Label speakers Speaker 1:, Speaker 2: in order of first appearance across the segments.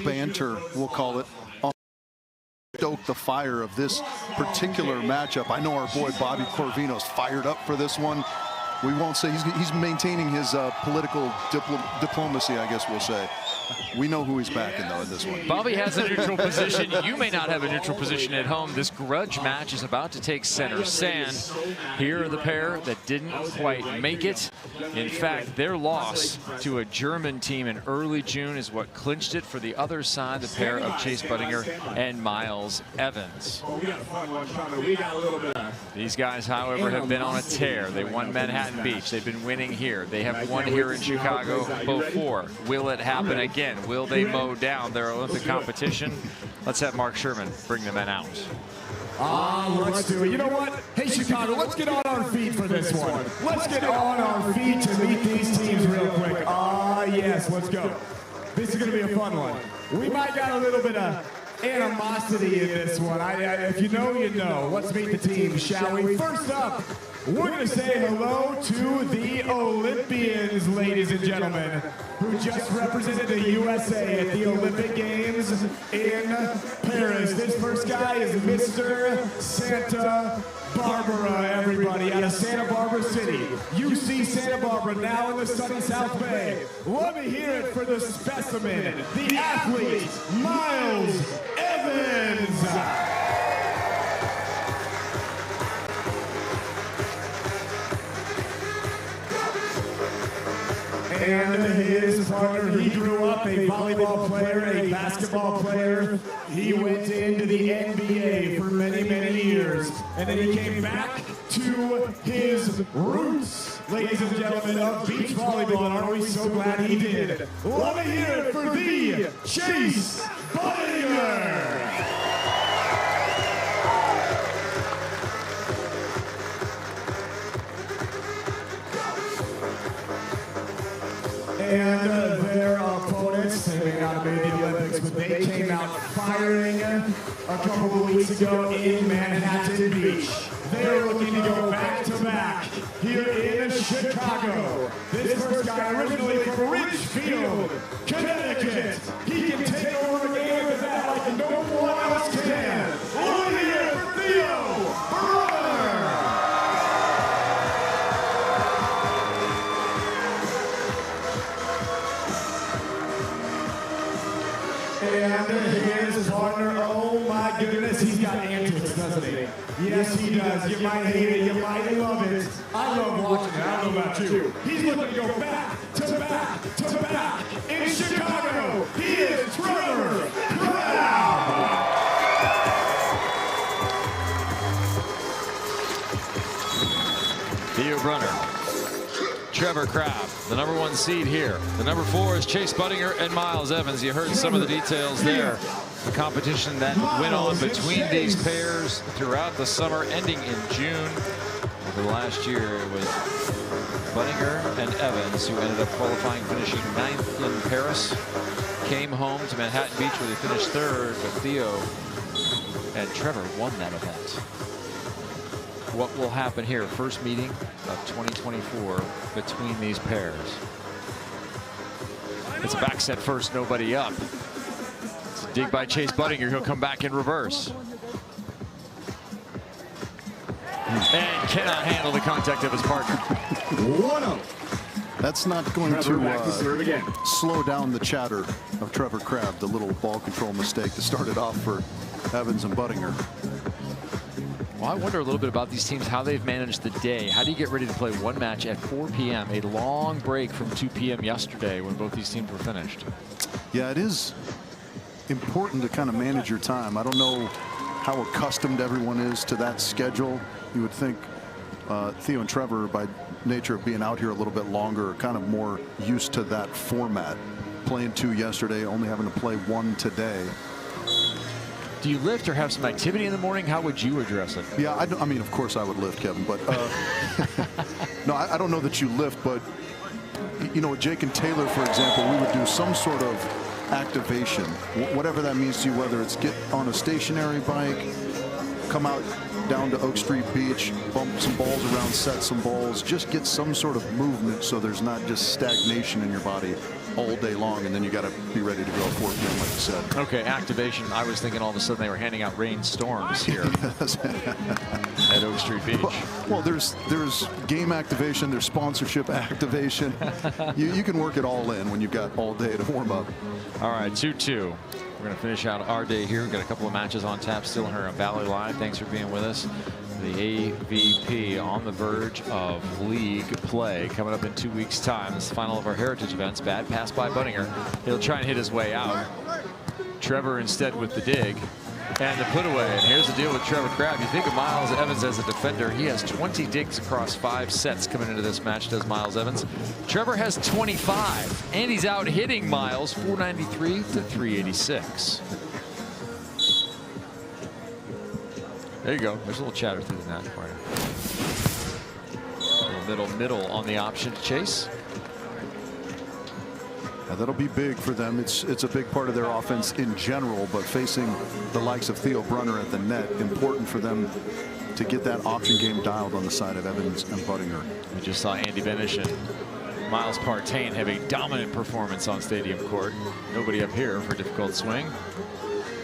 Speaker 1: banter, we'll call it, stoke the fire of this particular matchup. I know our boy Bobby Corvino's fired up for this one. We won't say he's maintaining his political diplomacy, I guess we'll say. We know who he's backing, though, in this one.
Speaker 2: Bobby has a neutral position. You may not have a neutral position at home. This grudge match is about to take center stand. Here are the pair that didn't quite make it. In fact, their loss to a German team in early June is what clinched it for the other side, the pair of Chase Budinger and Miles Evans. These guys, however, have been on a tear. They won Manhattan Beach. They've been winning here. They have won here in Chicago before. Will it happen again? Will they mow down their Olympic competition? Let's have Mark Sherman bring the men out.
Speaker 3: Let's do it. You know what? Hey, Chicago, let's get on our feet for this one. Let's get on our feet to meet these teams real quick. Yes, let's go. This is going to be a fun one. We might got a little bit of animosity in this one. If you know, you know. Let's meet the team, shall we? First up, we're going to say hello to the Olympians, ladies and gentlemen, who just represented the USA at the Olympic Games in Paris. This first guy is Mr. Santa Barbara, everybody, out of Santa Barbara City. UC Santa Barbara, now in the sunny South Bay. Let me hear it for the specimen, the athlete, Miles Evans. And his partner, he grew up a volleyball player, a basketball player. He went into the NBA for many, many years. And then he came back to his roots, ladies and gentlemen, of beach volleyball. And aren't we so glad he did? Let me hear it for the Chase Budinger. And their opponents, they may not have made the Olympics, but they came out firing a couple of weeks ago in Manhattan Beach. They're looking to go back-to-back here in Chicago. This first guy, originally from Ridgefield, Connecticut. He can take over a game with that like no one else can. Over here for Theo, Brunner. And his partner, oh my goodness, he's got antics, doesn't he? Yes, he does. You might hate it, you might love it. I love watching it, I don't know about you. He's looking to go back to back to back in Chicago. He is Trevor Crabb.
Speaker 2: Theo Brunner. Trevor Crabb, the #1 seed here. The #4 is Chase Budinger and Miles Evans. You heard some of the details there. The competition that went on between these pairs throughout the summer, ending in June. Over the last year, it was Budinger and Evans who ended up qualifying, finishing 9th in Paris. Came home to Manhattan Beach where they finished 3rd, but Theo and Trevor won that event. What will happen here? First meeting of 2024 between these pairs. It's a back set first, nobody up. It's a dig by Chase Budinger. He'll come back in reverse. And cannot handle the contact of his partner.
Speaker 3: 1-0.
Speaker 1: That's not going to slow down the chatter of Trevor Crabb, the little ball control mistake to start it off for Evans and Budinger.
Speaker 2: Well, I wonder a little bit about these teams, how they've managed the day. How do you get ready to play one match at 4 p.m., a long break from 2 p.m. yesterday when both these teams were finished?
Speaker 1: Yeah, it is important to kind of manage your time. I don't know how accustomed everyone is to that schedule. You would think Theo and Trevor, by nature of being out here a little bit longer, are kind of more used to that format. Playing 2 yesterday, only having to play 1 today.
Speaker 2: Do you lift or have some activity in the morning? How would you address it?
Speaker 1: Yeah, I mean, of course I would lift, Kevin, but no, I don't know that you lift, but you know, Jake and Taylor, for example, we would do some sort of activation, whatever that means to you, whether it's get on a stationary bike, come out down to Oak Street Beach, bump some balls around, set some balls, just get some sort of movement so there's not just stagnation in your body. all day long, and then you got to be ready to go 4 p.m. like you said.
Speaker 2: Okay, activation. I was thinking all of a sudden they were handing out rainstorms here at Oak Street Beach.
Speaker 1: Well, there's game activation, there's sponsorship activation. you can work it all in when you've got all day to warm up.
Speaker 2: All right, 2-2. We're going to finish out our day here. We've got a couple of matches on tap still here on Valley Live. Thanks for being with us. The AVP on the verge of league play coming up in 2 weeks' time. This is the final of our heritage events. Bad pass by Budinger. He'll try and hit his way out. Trevor instead with the dig and the put away. And here's the deal with Tr.Crabb. You think of Miles Evans as a defender. He has 20 digs across 5 sets coming into this match, does Miles Evans. Trevor has 25, and he's out hitting Miles 493 to 386. There you go. There's a little chatter through the net for you. A little middle on the option to chase.
Speaker 1: Yeah, that'll be big for them. It's a big part of their offense in general, but facing the likes of Theo Brunner at the net, important for them to get that option game dialed on the side of Evans and Budinger.
Speaker 2: We just saw Andy Benish and Miles Partain have a dominant performance on Stadium Court. Nobody up here for a difficult swing.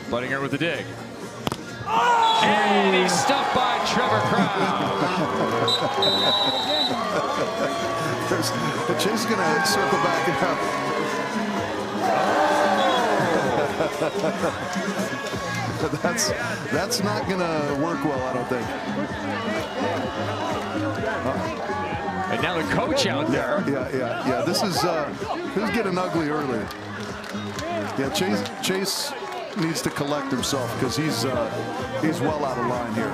Speaker 2: Budinger with the dig. And he's stuffed by Tr.Crabb.
Speaker 1: Chase is going to circle back and have. That's not going to work well, I don't think.
Speaker 2: And now the coach out there.
Speaker 1: Yeah. This is getting ugly early. Yeah, Chase needs to collect himself because he's well out of line here.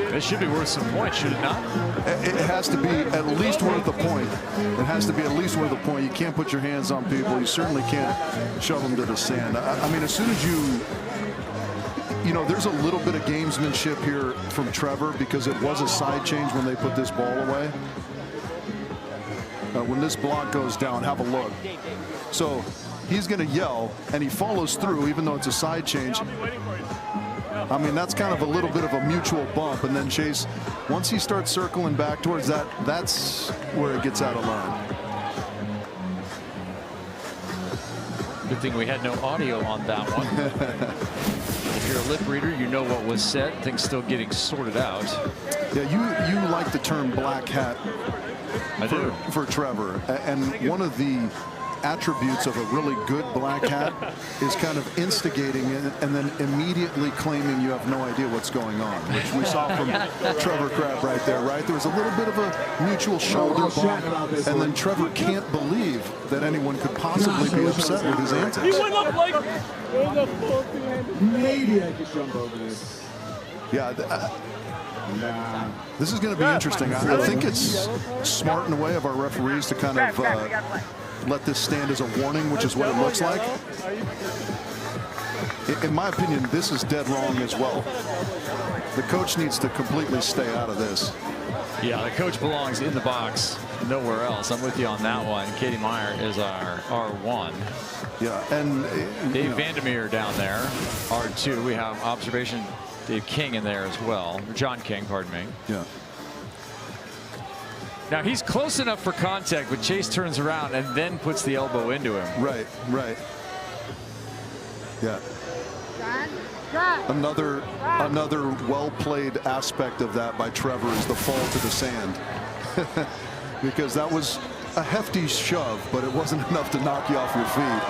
Speaker 2: This should be worth some points, should it not?
Speaker 1: It has to be at least worth the point. It has to be at least worth the point. You can't put your hands on people. You certainly can't shove them to the sand. I mean, as soon as you know, there's a little bit of gamesmanship here from Trevor because it was a side change when they put this ball away. When this block goes down, have a look. So he's going to yell, and he follows through, even though it's a side change. I mean, that's kind of a little bit of a mutual bump, and then Chase, once he starts circling back towards that, that's where it gets out of line.
Speaker 2: Good thing we had no audio on that one. If you're a lip reader, you know what was said. Things still getting sorted out.
Speaker 1: Yeah, you like the term black hat.
Speaker 2: I do.
Speaker 1: For Trevor, and one of the attributes of a really good black hat is kind of instigating it and then immediately claiming you have no idea what's going on, which we saw from Tr.Crabb right there, right? There was a little bit of a mutual shoulder bump, and then Trevor can't believe that anyone could possibly be upset with his antics.
Speaker 4: He went up like maybe I could jump over this.
Speaker 1: Yeah. This is going to be interesting. I think it's smart in a way of our referees to kind of let this stand as a warning, which is what it looks like. In my opinion, this is dead wrong as well. The coach needs to completely stay out of this.
Speaker 2: Yeah, the coach belongs in the box, nowhere else. I'm with you on that one. Katie Meyer is our R1.
Speaker 1: Yeah, and
Speaker 2: Dave Vandermeer down there, R2. We have observation Dave King in there as well. John King, pardon me.
Speaker 1: Yeah.
Speaker 2: Now he's close enough for contact, but Chase turns around and then puts the elbow into him.
Speaker 1: Right. Yeah. Another well-played aspect of that by Trevor is the fall to the sand. Because that was a hefty shove, but it wasn't enough to knock you off your feet.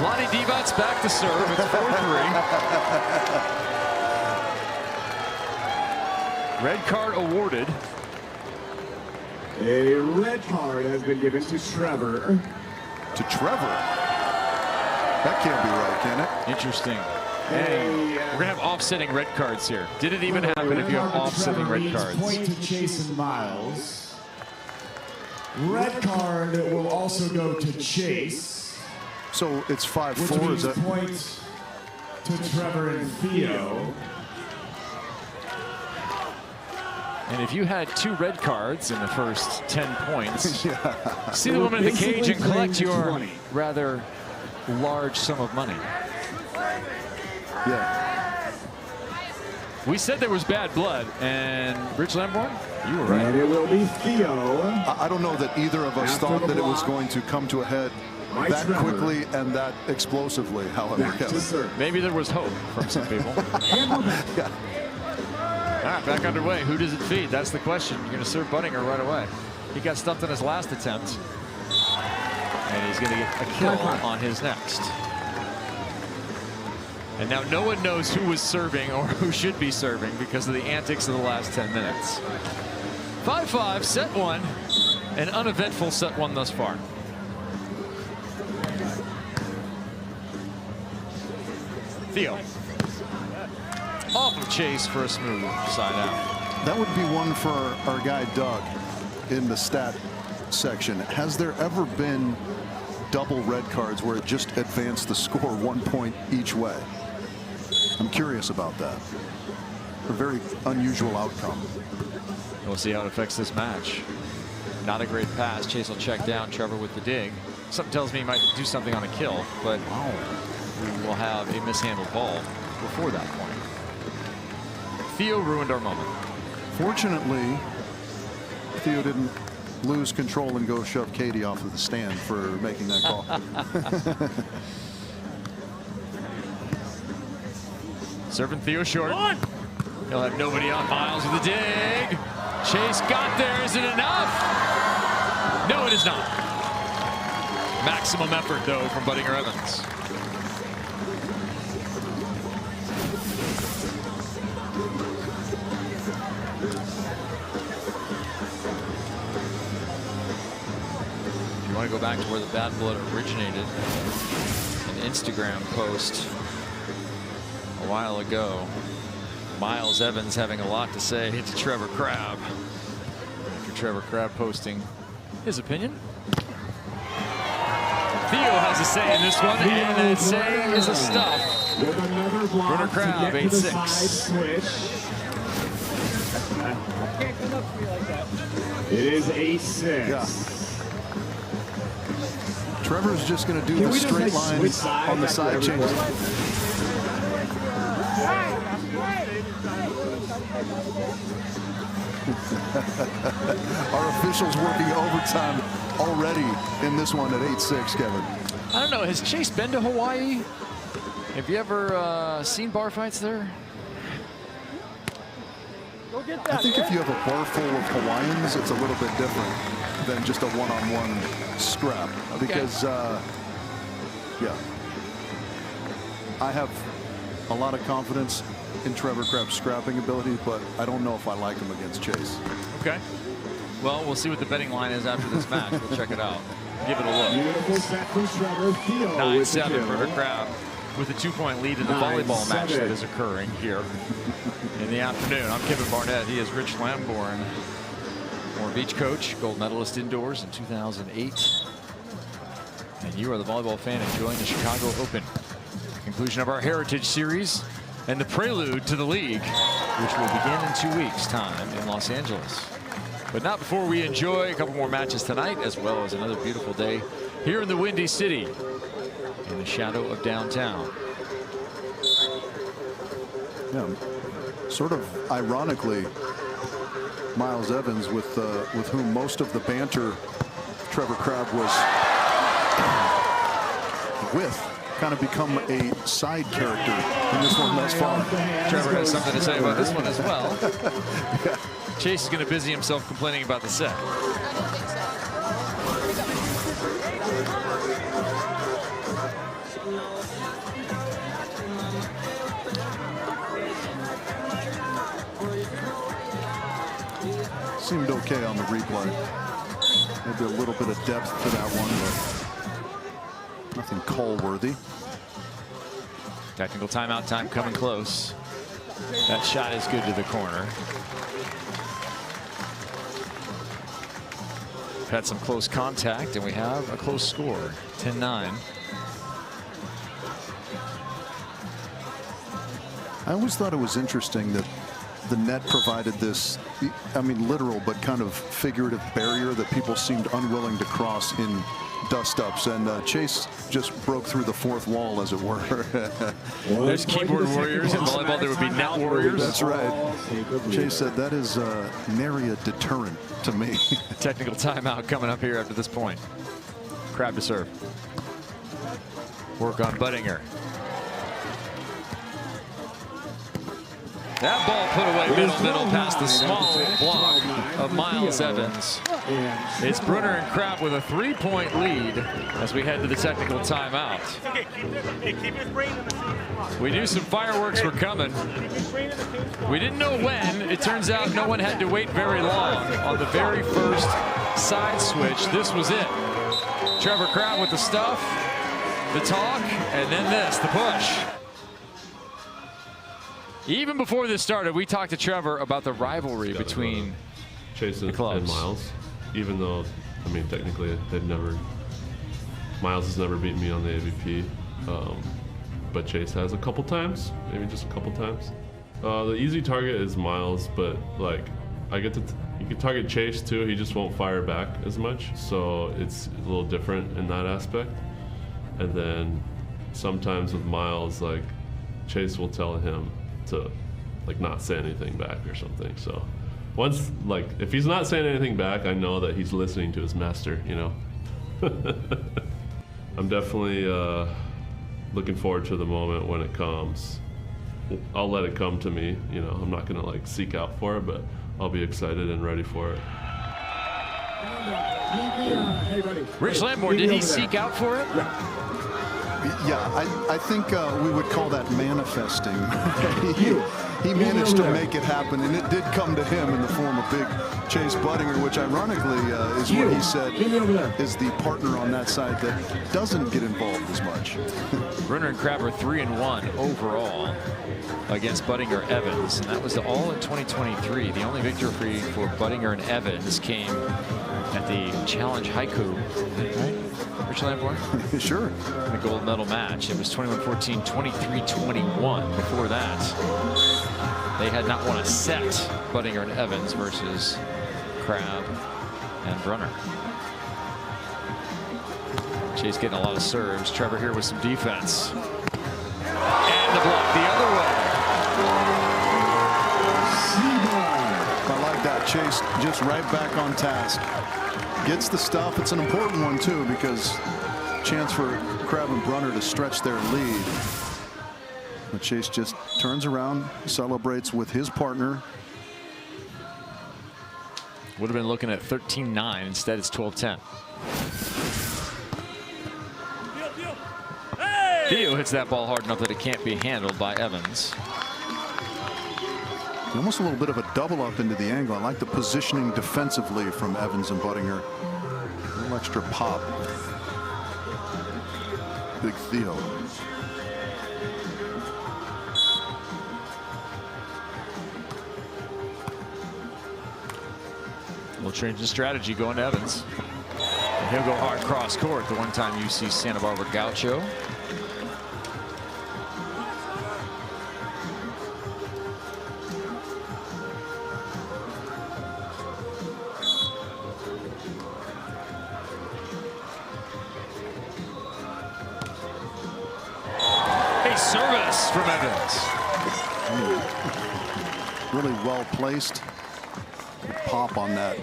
Speaker 2: Lonnie Divot's back to serve. It's 4-3. Red card awarded.
Speaker 3: A red card has been given to Trevor.
Speaker 1: To Trevor? That can't be right, can it?
Speaker 2: Interesting. Hey, we're going to have offsetting red cards here. Did it even happen if you have offsetting red cards?
Speaker 3: Point to Chase and Miles. Red card will also go to Chase.
Speaker 1: So it's 5-4. Is that
Speaker 3: point to Trevor and Theo?
Speaker 2: And if you had 2 red cards in the first 10 points, see the woman in the cage and collect your rather large sum of money.
Speaker 1: Yeah.
Speaker 2: We said there was bad blood, and Rich Lamborn, you were right.
Speaker 3: And it will be Theo.
Speaker 1: I don't know that either of us thought that it was going to come to a head that quickly and that explosively, however.
Speaker 2: Maybe there was hope from some people.
Speaker 1: Yeah.
Speaker 2: All right, back underway. Who does it feed? That's the question. You're going to serve Budinger right away. He got stumped on his last attempt, and he's going to get a kill on his next. And now no one knows who was serving or who should be serving because of the antics of the last 10 minutes. 5-5, set one, an uneventful set one thus far. Theo. Off of Chase for a smooth side out.
Speaker 1: That would be one for our guy Doug in the stat section. Has there ever been double red cards where it just advanced the score 1 point each way? I'm curious about that. A very unusual outcome.
Speaker 2: We'll see how it affects this match. Not a great pass. Chase will check down Trevor with the dig. Something tells me he might do something on a kill, but we will have a mishandled ball before that point. Theo ruined our moment.
Speaker 1: Fortunately, Theo didn't lose control and go shove Katie off of the stand for making that call.
Speaker 2: Serving Theo short. He'll have nobody on. Miles with the dig. Chase got there. Is it enough? No, it is not. Maximum effort, though, from Budinger Evans. If you want to go back to where the bad blood originated, an Instagram post a while ago, Miles Evans having a lot to say to Tr.Crabb after Tr.Crabb posting his opinion. Theo has a say in this one, and that say is a stuff. Tr.Crabb 8-6.
Speaker 3: It is 8-6.
Speaker 1: Yeah. Trevor's just going to do the straight line on the side changes. Our officials working overtime already in this one at 8-6, Kevin.
Speaker 2: I don't know. Has Chase been to Hawaii? Have you ever seen bar fights there?
Speaker 1: I think if you have a bar full of Hawaiians, it's a little bit different than just a one-on-one scrap.
Speaker 2: Okay.
Speaker 1: Because, yeah, I have a lot of confidence in Tr.Crabb's scrapping ability, but I don't know if I like him against Chase.
Speaker 2: Okay. Well, we'll see what the betting line is after this match. We'll check it out. Give it a look. 9-7 for Tr.Crabb with a 2-point lead in the volleyball match that is occurring here in the afternoon. I'm Kevin Barnett. He is Rich Lamborn, former beach coach, gold medalist indoors in 2008. And you are the volleyball fan enjoying the Chicago Open. Conclusion of our Heritage Series and the prelude to the league, which will begin in 2 weeks' time in Los Angeles. But not before we enjoy a couple more matches tonight, as well as another beautiful day here in the Windy City, in the shadow of downtown.
Speaker 1: Yeah, sort of ironically, Miles Evans, with whom most of the banter Tr.Crabb was with, kind of become a side character in this one thus far.
Speaker 2: Trevor has something to say about this one as well. Yeah. Chase is going to busy himself complaining about the set.
Speaker 1: Seemed okay on the replay. Maybe a little bit of depth to that one, but nothing call-worthy.
Speaker 2: Technical timeout time coming close. That shot is good to the corner. We've had some close contact, and we have a close score, 10-9.
Speaker 1: I always thought it was interesting that the net provided this, I mean, literal but kind of figurative barrier that people seemed unwilling to cross in dust-ups, and Chase just broke through the fourth wall, as it were.
Speaker 2: There's keyboard warriors in volleyball. There would be net warriors.
Speaker 1: That's right. Chase said that is nary a deterrent to me.
Speaker 2: Technical timeout coming up here after this point. Crabb to serve. Work on Budinger. That ball put away middle past the small block of Miles Evans. It's Brunner and Crabb with a 3-point lead as we head to the technical timeout. We knew some fireworks were coming. We didn't know when. It turns out no one had to wait very long on the very first side switch. This was it. Trevor Crabb with the stuff, the talk, and then this, the push. Even before this started, we talked to Trevor about the rivalry between
Speaker 5: Chase and Miles. Even though, I mean, technically Miles has never beaten me on the AVP, but Chase has a couple times, maybe just a couple times. The easy target is Miles, but like you can target Chase too. He just won't fire back as much, so it's a little different in that aspect. And then sometimes with Miles, like Chase will tell him to like not say anything back or something. So once, like, if he's not saying anything back, I know that he's listening to his master, you know. I'm definitely looking forward to the moment when it comes. I'll let it come to me, you know. I'm not gonna like seek out for it, but I'll be excited and ready for it.
Speaker 2: Rich Lamborn, did he seek out for it?
Speaker 1: Yeah, I think we would call that manifesting. He managed to make it happen, and it did come to him in the form of big Chase Budinger, which ironically is what he said is the partner on that side that doesn't get involved as much.
Speaker 2: Brunner and Crabb are 3-1 overall against Budinger Evans, and that was all in 2023. The only victory for Budinger and Evans came at the Challenge Haiku, right? Rich Lamborn?
Speaker 1: Sure.
Speaker 2: The gold medal match. It was 21-14, 23-21 before that. They had not won a set, Budinger and Evans versus Crabb and Brunner. Chase getting a lot of serves. Trevor here with some defense. And the block the other way.
Speaker 1: I like that. Chase just right back on task. Gets the stuff. It's an important one too, because chance for Crabb and Brunner to stretch their lead. But Chase just turns around, celebrates with his partner.
Speaker 2: Would have been looking at 13-9. Instead, it's 12-10. Theo hits that ball hard enough that it can't be handled by Evans.
Speaker 1: Almost a little bit of a double up into the angle. I like the positioning defensively from Evans and Budinger. A little extra pop. Big Theo.
Speaker 2: We'll change the strategy going to Evans. And he'll go hard cross court. The one time you see Santa Barbara Gaucho. Service from Evans.
Speaker 1: Really well placed. Good pop on that.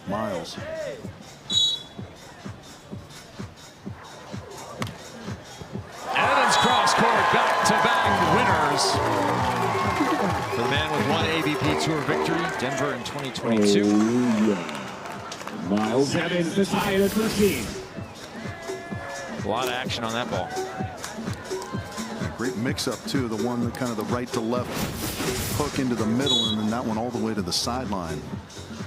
Speaker 1: Miles.
Speaker 2: Evans cross court, back-to-back winners. The man with one AVP Tour victory, Denver in 2022.
Speaker 4: Miles Evans, the tie of the 13.
Speaker 2: A lot of action on that ball.
Speaker 1: Great mix-up too. The one that kind of the right to left hook into the middle, and then that one all the way to the sideline.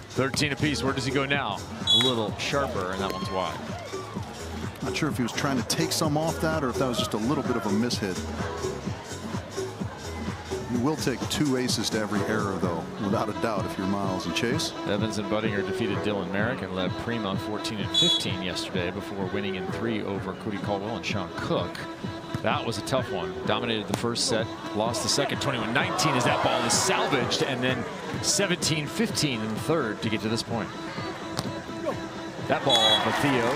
Speaker 2: 13 apiece. Where does he go now? A little sharper, and that one's wide.
Speaker 1: Not sure if he was trying to take some off that or if that was just a little bit of a mishit. You will take 2 aces to every error, though, without a doubt, if you're Miles and Chase.
Speaker 2: Evans and Budinger defeated Dylan Merrick and led Prima 14-15 yesterday before winning in 3 over Cody Caldwell and Sean Cook. That was a tough one. Dominated the first set, lost the second 21-19 as that ball is salvaged, and then 17-15 in the third to get to this point. That ball for Theo,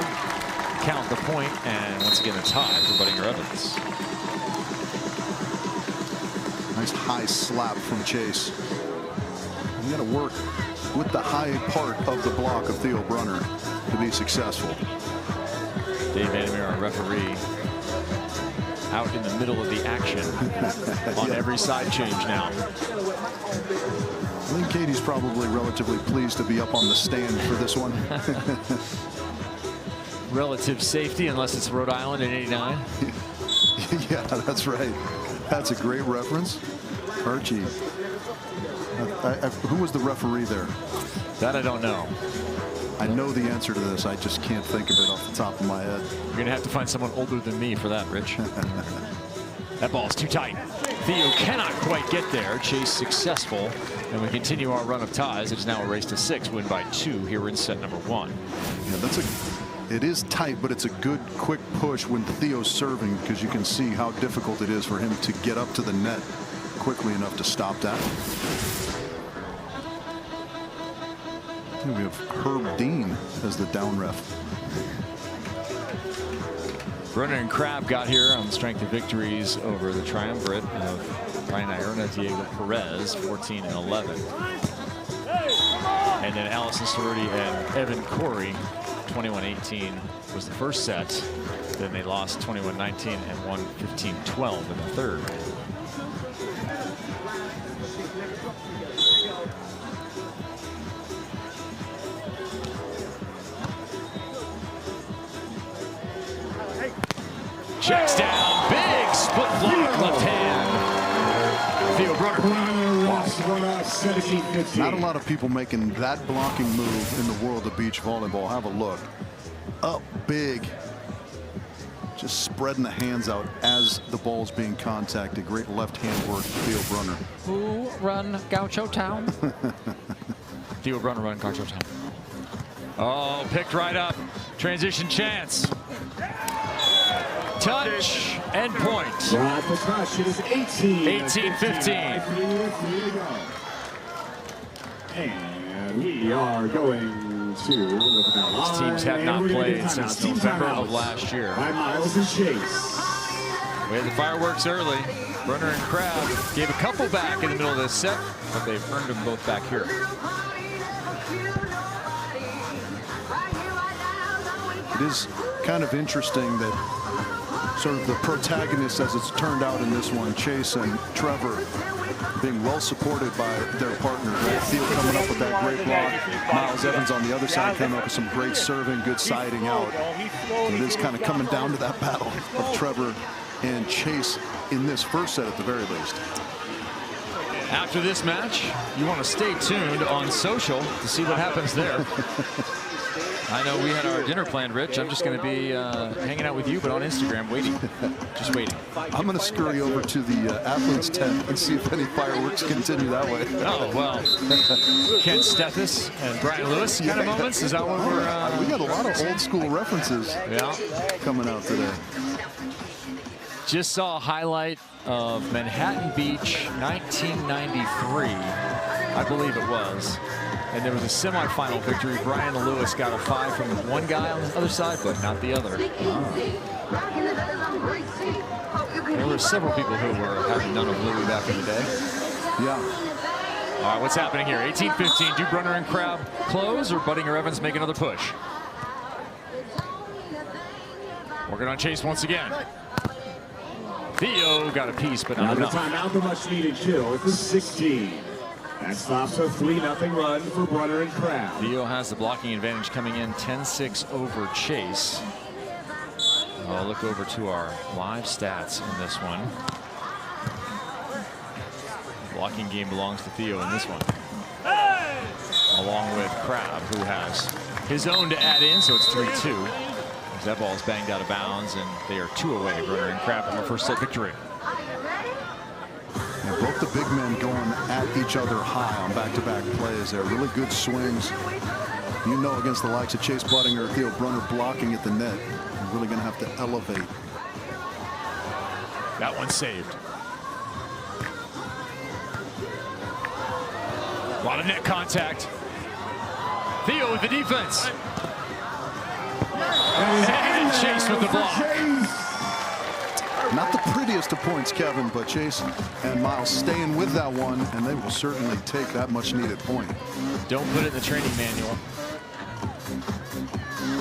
Speaker 2: count the point, and once again a tie for Budinger Evans.
Speaker 1: Nice high slap from Chase. You got to work with the high part of the block of Theo Brunner to be successful.
Speaker 2: Dave Vandermeer, our referee, out in the middle of the action on every side change now.
Speaker 1: I think Katie's probably relatively pleased to be up on the stand for this one.
Speaker 2: Relative safety, unless it's Rhode Island in '89.
Speaker 1: Yeah, that's right. That's a great reference. Archie. Who was the referee there?
Speaker 2: That I don't know.
Speaker 1: I know the answer to this. I just can't think of it off the top of my head.
Speaker 2: You're going to have to find someone older than me for that, Rich. That ball's too tight. Theo cannot quite get there. Chase successful. And we continue our run of ties. It's now a race to 6. Win by 2 here in set number 1.
Speaker 1: Yeah, it is tight, but it's a good quick push when Theo's serving, because you can see how difficult it is for him to get up to the net quickly enough to stop that. We have Herb Dean as the down ref.
Speaker 2: Brunner and Crabb got here on the strength of victories over the triumvirate of Brian Iona, Diego Perez, 14 and 11. And then Allison Cerruti and Evan Corey, 21-18 was the first set. Then they lost 21-19 and won 15-12 in the third. Checks down, big split block, left hand. Theo Brunner.
Speaker 3: Lost one off, 17-15.
Speaker 1: Not a lot of people making that blocking move in the world of beach volleyball. Have a look. Up big. Just spreading the hands out as the ball's being contacted. Great left hand work, Theo Brunner.
Speaker 2: Who run Gaucho Town? Theo Brunner run Gaucho Town. Oh, picked right up. Transition chance. Touch and point.
Speaker 3: Right for touch. It is
Speaker 2: 18-15.
Speaker 3: And we are going to look at that.
Speaker 2: These teams have not played since November of last year.
Speaker 3: By Miles and Chase.
Speaker 2: We had the fireworks early. Brunner and Crabb gave a couple back in the middle of this set, but they've earned them both back here.
Speaker 1: It is kind of interesting that sort of the protagonists, as it's turned out in this one, Chase and Trevor, being well supported by their partners. Right? Theo coming up with that great block. Miles Evans on the other side coming up with some great serving, good siding out. And it is kind of coming down to that battle of Trevor and Chase in this first set at the very least.
Speaker 2: After this match, you want to stay tuned on social to see what happens there. I know we had our dinner planned, Rich. I'm just going to be hanging out with you, but on Instagram, waiting. Just waiting.
Speaker 1: I'm going to scurry over to the athletes tent and see if any fireworks continue that way.
Speaker 2: Oh, well. Ken Stethis and Brian Lewis kind of moments? Is that what we're...
Speaker 1: We got a lot of old school references coming out today.
Speaker 2: Just saw a highlight of Manhattan Beach, 1993, I believe it was. And there was a semifinal victory. Brian Lewis got a 5 from one guy on the other side, but not the other. There were several people who were having none of Louis back in the day.
Speaker 1: Yeah.
Speaker 2: All right, what's happening here? 18-15. Do Brunner and Crabb close, or Budinger Evans make another push? Working on Chase once again. Theo got a piece, but not enough.
Speaker 3: Timeout, the much needed kill at the 16. That stops a 3-0 run for Brunner and Crabb.
Speaker 2: Theo has the blocking advantage coming in 10-6 over Chase. I'll look over to our live stats in this one. The blocking game belongs to Theo in this one. Along with Crabb, who has his own to add in, so it's 3-2. That ball is banged out of bounds, and they are 2 away. Brunner and Crabb from the first set victory.
Speaker 1: Yeah, both the big men going at each other high on back-to-back plays. They're really good swings. You know, against the likes of Chase Budinger or Theo Brunner blocking at the net, you're really going to have to elevate.
Speaker 2: That one's saved. A lot of net contact. Theo with the defense. And Chase with the block.
Speaker 1: Not the prettiest of points, Kevin, but Chase and Miles staying with that one, and they will certainly take that much needed point.
Speaker 2: Don't put it in the training manual.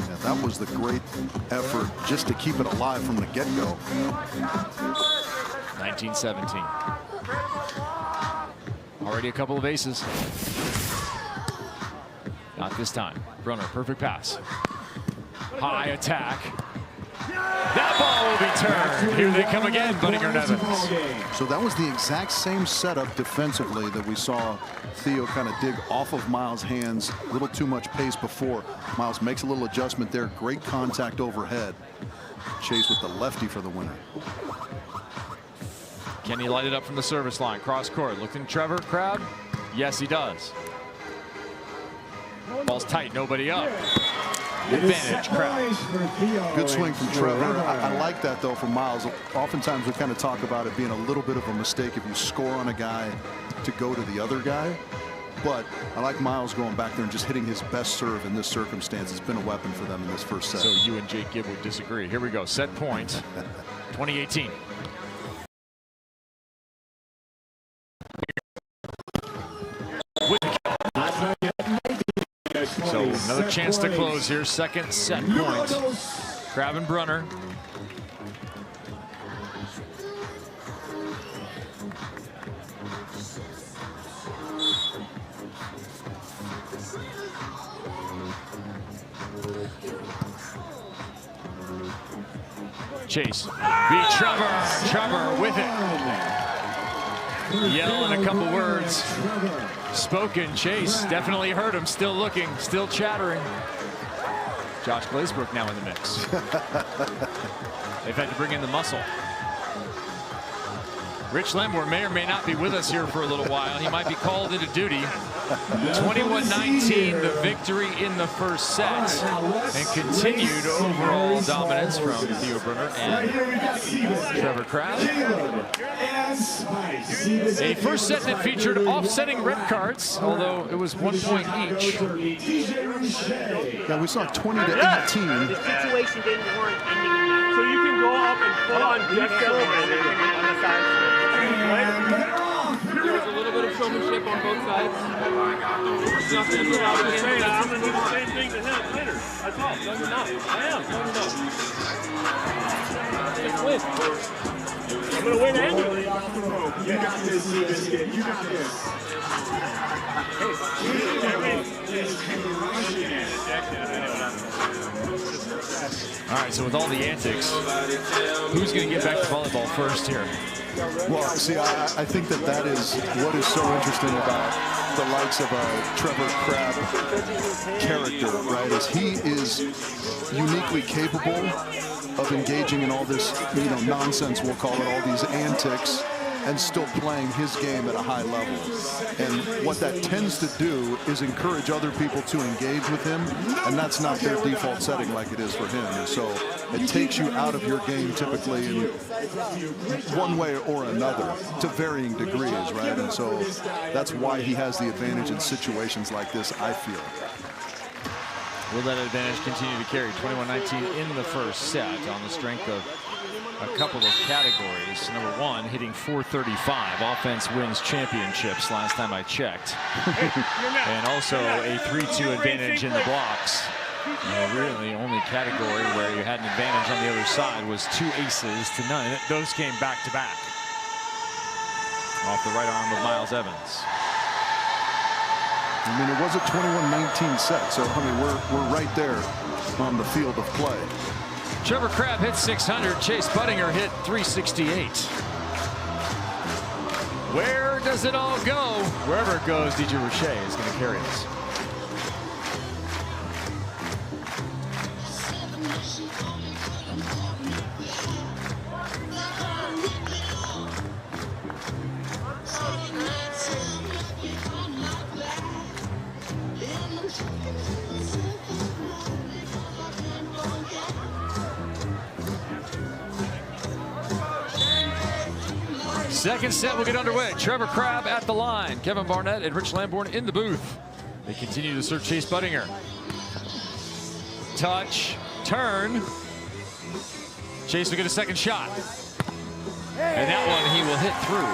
Speaker 1: Yeah, that was the great effort just to keep it alive from the get-go.
Speaker 2: 19-17. Already a couple of aces. Not this time. Brunner, perfect pass. High attack. That ball will be turned. Here they come again, Budinger and Evans.
Speaker 1: So that was the exact same setup defensively that we saw Theo kind of dig off of Miles' hands. A little too much pace before. Miles makes a little adjustment there. Great contact overhead. Chase with the lefty for the winner.
Speaker 2: Can he light it up from the service line? Cross court. Looking Tr.Crabb? Yes, he does. Ball's tight, nobody up. Advantage, Crabb.
Speaker 1: Good swing from Trevor. I like that, though, from Miles. Oftentimes we kind of talk about it being a little bit of a mistake if you score on a guy to go to the other guy. But I like Miles going back there and just hitting his best serve in this circumstance. It's been a weapon for them in this first set.
Speaker 2: So you and Jake Gibb would disagree. Here we go. Set point. 2018. So another chance to close here. Second set point. Crabb and Brunner. Chase beat Trevor. Trevor with it. Yell and a couple words spoken. Chase definitely heard him. Still looking, still chattering. Josh Glazebrook now in the mix. They've had to bring in the muscle. Rich Lemore may or may not be with us here for a little while. He might be called into duty. 21-19, the victory in the first set, and continued overall dominance from Theo Brunner and Tr.Crabb. A first set that featured offsetting red cards, although it was 1 point each.
Speaker 1: Yeah, we saw 20-18.
Speaker 6: The situation didn't warrant ending in that. So you can go up and full on detail on the side.
Speaker 7: There was a little bit of showmanship on both sides. Nothing allowed to say that. I'm going to do the same thing to him later. That's all. Done enough. I am. Done enough. Just win. I'm going to win anyway.
Speaker 3: You got this, Seabiscuit. You got this.
Speaker 2: All right, so with all the antics, who's going to get back to volleyball first here?
Speaker 1: Well, see, I think that is what is so interesting about the likes of a Tr.Crabb character, right? Is he is uniquely capable of engaging in all this, nonsense, we'll call it, all these antics, and still playing his game at a high level. And what that tends to do is encourage other people to engage with him, and that's not their default setting like it is for him. And so it takes you out of your game typically in one way or another to varying degrees, right? And so that's why he has the advantage in situations like this, I feel.
Speaker 2: Will that advantage continue to carry? 21-19 in the first set on the strength of a couple of categories. Number one, hitting .435. Offense wins championships last time I checked. And also a 3-2 advantage in the blocks. Really, the only category where you had an advantage on the other side was 2 aces to none. Those came back to back. Off the right arm of Miles Evans.
Speaker 1: I mean, it was a 21-19 set, so I mean, we're right there on the field of play.
Speaker 2: Tr.Crabb hit 600. Chase Budinger hit 368. Where does it all go? Wherever it goes, DJ Roche is going to carry us. Second set will get underway. Trevor Crabb at the line. Kevin Barnett and Rich Lamborn in the booth. They continue to serve Chase Budinger. Touch, turn. Chase will get a second shot. And that one he will hit through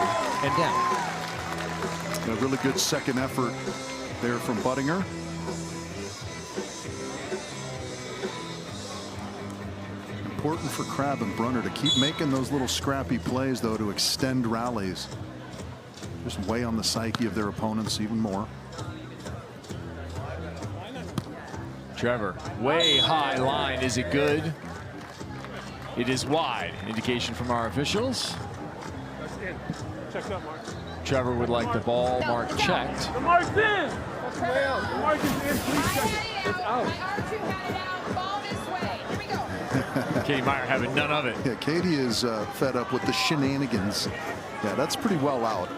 Speaker 2: and down.
Speaker 1: A really good second effort there from Budinger. Important for Crabb and Brunner to keep making those little scrappy plays, though, to extend rallies. Just weigh on the psyche of their opponents even more.
Speaker 2: Trevor, way high line. Is it good? It is wide. Indication from our officials.
Speaker 6: That's in. Check up, Mark.
Speaker 2: Trevor would like the ball mark checked.
Speaker 6: The mark's in. That's way out. The mark is in. Please check it. It's out.
Speaker 2: Katie Meyer having none of it.
Speaker 1: Yeah, Katie is fed up with the shenanigans. Yeah, that's pretty well out.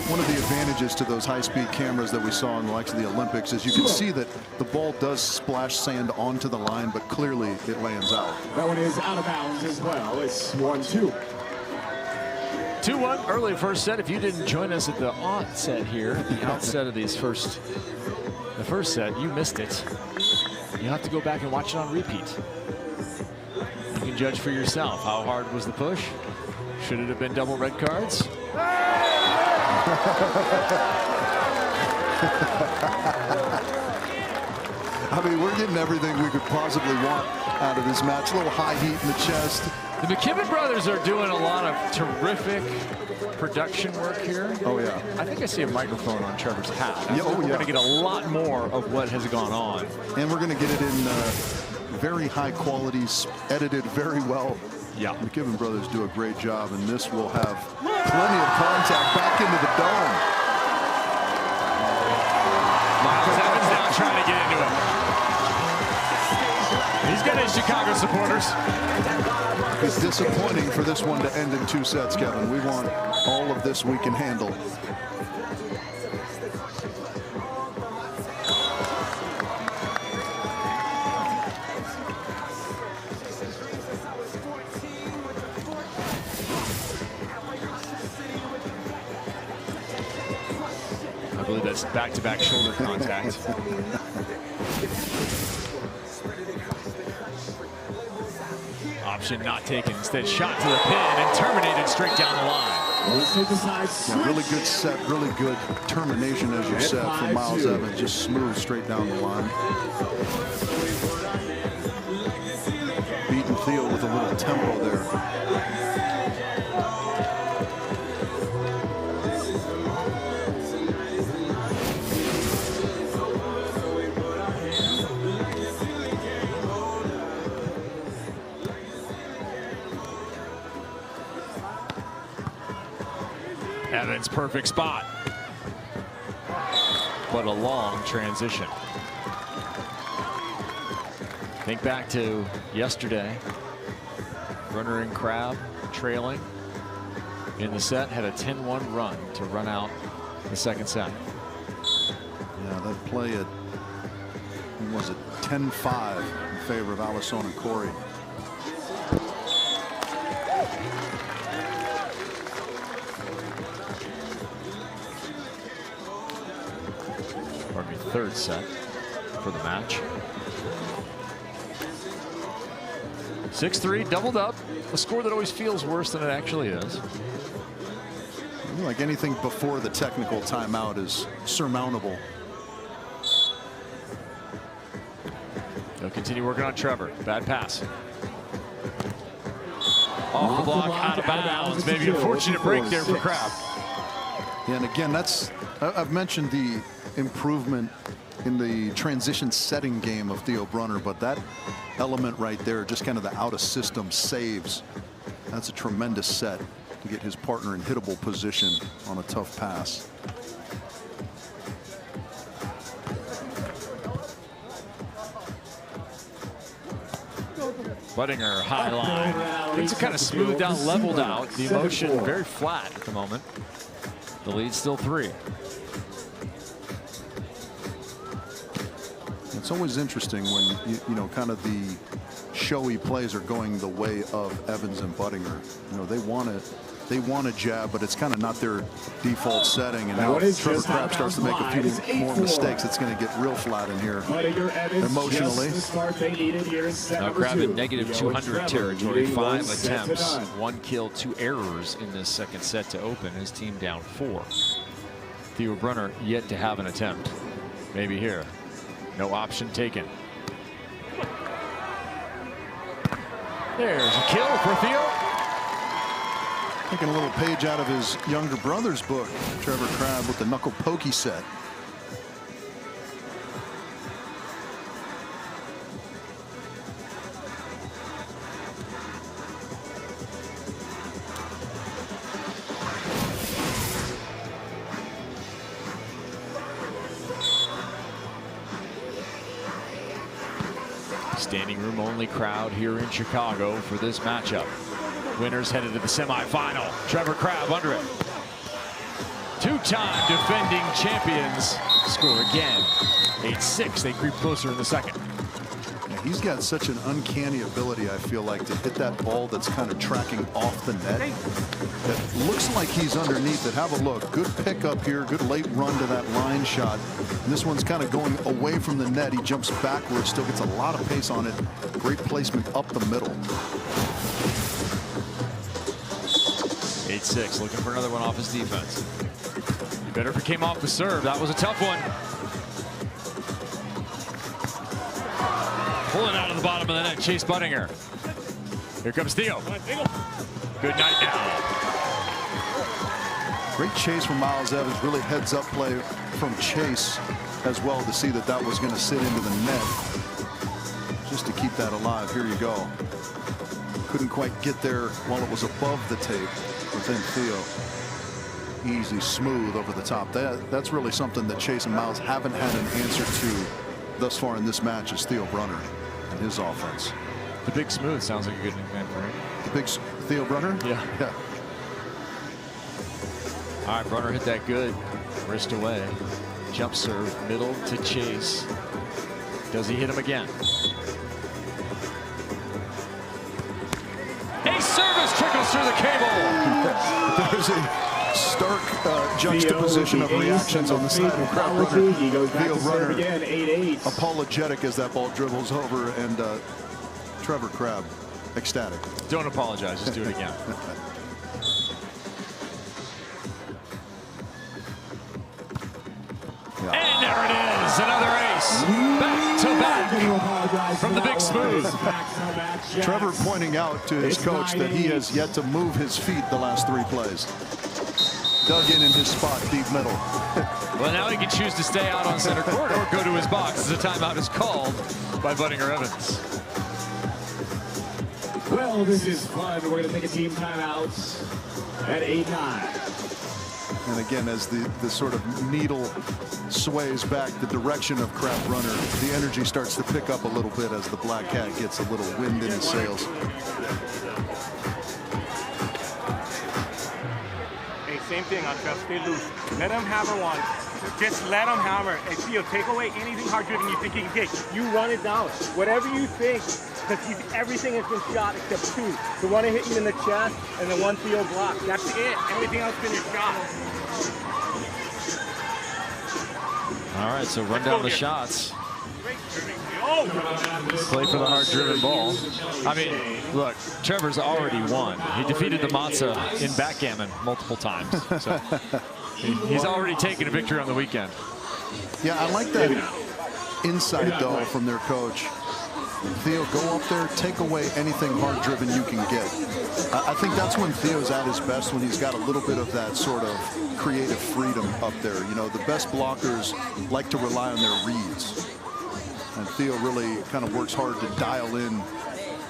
Speaker 1: One of the advantages to those high-speed cameras that we saw in the likes of the Olympics is you can see that the ball does splash sand onto the line, but clearly it lands out.
Speaker 3: That one is out of bounds as well. It's 1-2.
Speaker 2: 2-1 early first set. If you didn't join us at the onset here, at the outset of the first set, you missed it. You have to go back and watch it on repeat. You can judge for yourself. How hard was the push? Should it have been double red cards?
Speaker 1: I mean, we're getting everything we could possibly want out of this match. A little high heat in the chest.
Speaker 2: The McKibben brothers are doing a lot of terrific production work here.
Speaker 1: Oh, yeah.
Speaker 2: I think I see a microphone on Trevor's hat.
Speaker 1: Yeah, oh,
Speaker 2: we're
Speaker 1: yeah.
Speaker 2: going to get a lot more of what has gone on.
Speaker 1: And we're going to get it in very high quality, edited very well.
Speaker 2: Yeah.
Speaker 1: McKibben brothers do a great job, and this will have plenty of contact back into the dome.
Speaker 2: Miles Evans now trying to get into it. He's got his Chicago supporters.
Speaker 1: It's disappointing for this one to end in 2 sets, Kevin. We want all of this we can handle.
Speaker 2: I believe that's back-to-back shoulder contact. Option not taken. Instead, shot to the pin and terminated straight down the line.
Speaker 1: Yeah, really good set, really good termination, as you said, from Miles Evans. Just smooth straight down the line. Beating Theo with a little tempo there.
Speaker 2: Evans, perfect spot. But a long transition. Think back to yesterday. Brunner and Crabb trailing in the set, had a 10-1 run to run out the second set.
Speaker 1: Yeah, that play at, what was it, 10-5 in favor of Alisson and Corey.
Speaker 2: Third set for the match. 6-3, doubled up. A score that always feels worse than it actually is.
Speaker 1: Like anything before the technical timeout is surmountable.
Speaker 2: They'll continue working on Trevor. Bad pass. Off the block, out of bounds. Maybe a fortunate break there for Crabb.
Speaker 1: Yeah, and again, I've mentioned the improvement in the transition setting game of Theo Brunner, but that element right there, just kind of the out of system saves, that's a tremendous set to get his partner in hittable position on a tough pass.
Speaker 2: Budinger, high line. Things are kind of smoothed out, leveled out. The emotion very flat at the moment. The lead's still 3.
Speaker 1: It's always interesting when you know, kind of the showy plays are going the way of Evans and Budinger. You know, they want to they want a jab, but it's kind of not their default setting. And now if Trevor Crabb starts to make a few more mistakes, it's going to get real flat in here emotionally.
Speaker 2: Now Crabb in negative 200 territory, 5 attempts, 1 kill, 2 errors in this second set to open. His team down 4. Theo Brunner yet to have an attempt. Maybe here. No option taken. There's a kill for Theo.
Speaker 1: Taking a little page out of his younger brother's book, Trevor Crabb with the knuckle pokey set.
Speaker 2: Standing room only crowd here in Chicago for this matchup. Winners headed to the semifinal. Trevor Crabb under it. 2-time defending champions score again. 8-6. They creep closer in the second.
Speaker 1: Yeah, he's got such an uncanny ability, I feel like, to hit that ball that's kind of tracking off the net. That looks like he's underneath it. Have a look. Good pickup here. Good late run to that line shot. And this one's kind of going away from the net. He jumps backwards. Still gets a lot of pace on it. Great placement up the middle.
Speaker 2: 8-6, looking for another one off his defense. You better if it came off the serve. That was a tough one. Pulling out of the bottom of the net, Chase Budinger. Here comes Theo. Good night now.
Speaker 1: Great chase from Miles Evans. Really heads up play from Chase as well to see that that was going to sit into the net. Just to keep that alive. Here you go. Couldn't quite get there while it was above the tape. But then Theo, easy, smooth over the top. That's really something that Chase and Miles haven't had an answer to thus far in this match is Theo Brunner and his offense.
Speaker 2: The Big Smooth sounds like a good nickname for him.
Speaker 1: The big Theo Brunner?
Speaker 2: Yeah. All right, Brunner hit that good. Wrist away. Jump serve, middle to Chase. Does he hit him again? A service trickles through the cable.
Speaker 1: There's a stark juxtaposition of reactions on the side of Crabb. Theo Brunner apologetic as that ball dribbles over, and Trevor Crabb ecstatic.
Speaker 2: Don't apologize, just do it again. And there it is, another ace. Back to back from the Big Smooth.
Speaker 1: Trevor pointing out to his coach that he has yet to move his feet the last 3 plays. Dug in his spot, deep middle.
Speaker 2: Well, now he can choose to stay out on center court or go to his box as a timeout is called by Budinger Evans.
Speaker 3: Well, this is fun. We're going to take a team timeout at 8-9.
Speaker 1: And again, as the sort of needle sways back the direction of Crabb Brunner, the energy starts to pick up a little bit as the Black Cat gets a little wind in his sails.
Speaker 6: Hey, same thing on Trev. Stay loose. Let him hammer one. Just let him hammer. And Theo, take away anything hard driven you think you can take. You run it down. Whatever you think, because everything has been shot except 2. The one that hit you in the chest and the one Theo blocked. That's it. Everything else has been shot.
Speaker 2: All right, so run down the shots. Play for the hard-driven ball. I mean, look, Trevor's already won. He defeated the Matza in backgammon multiple times. So he's already taken a victory on the weekend.
Speaker 1: Yeah, I like that insight, though, from their coach. Theo, go up there, take away anything hard-driven you can get. I think that's when Theo's at his best, when he's got a little bit of that sort of creative freedom up there. You know, the best blockers like to rely on their reads. And Theo really kind of works hard to dial in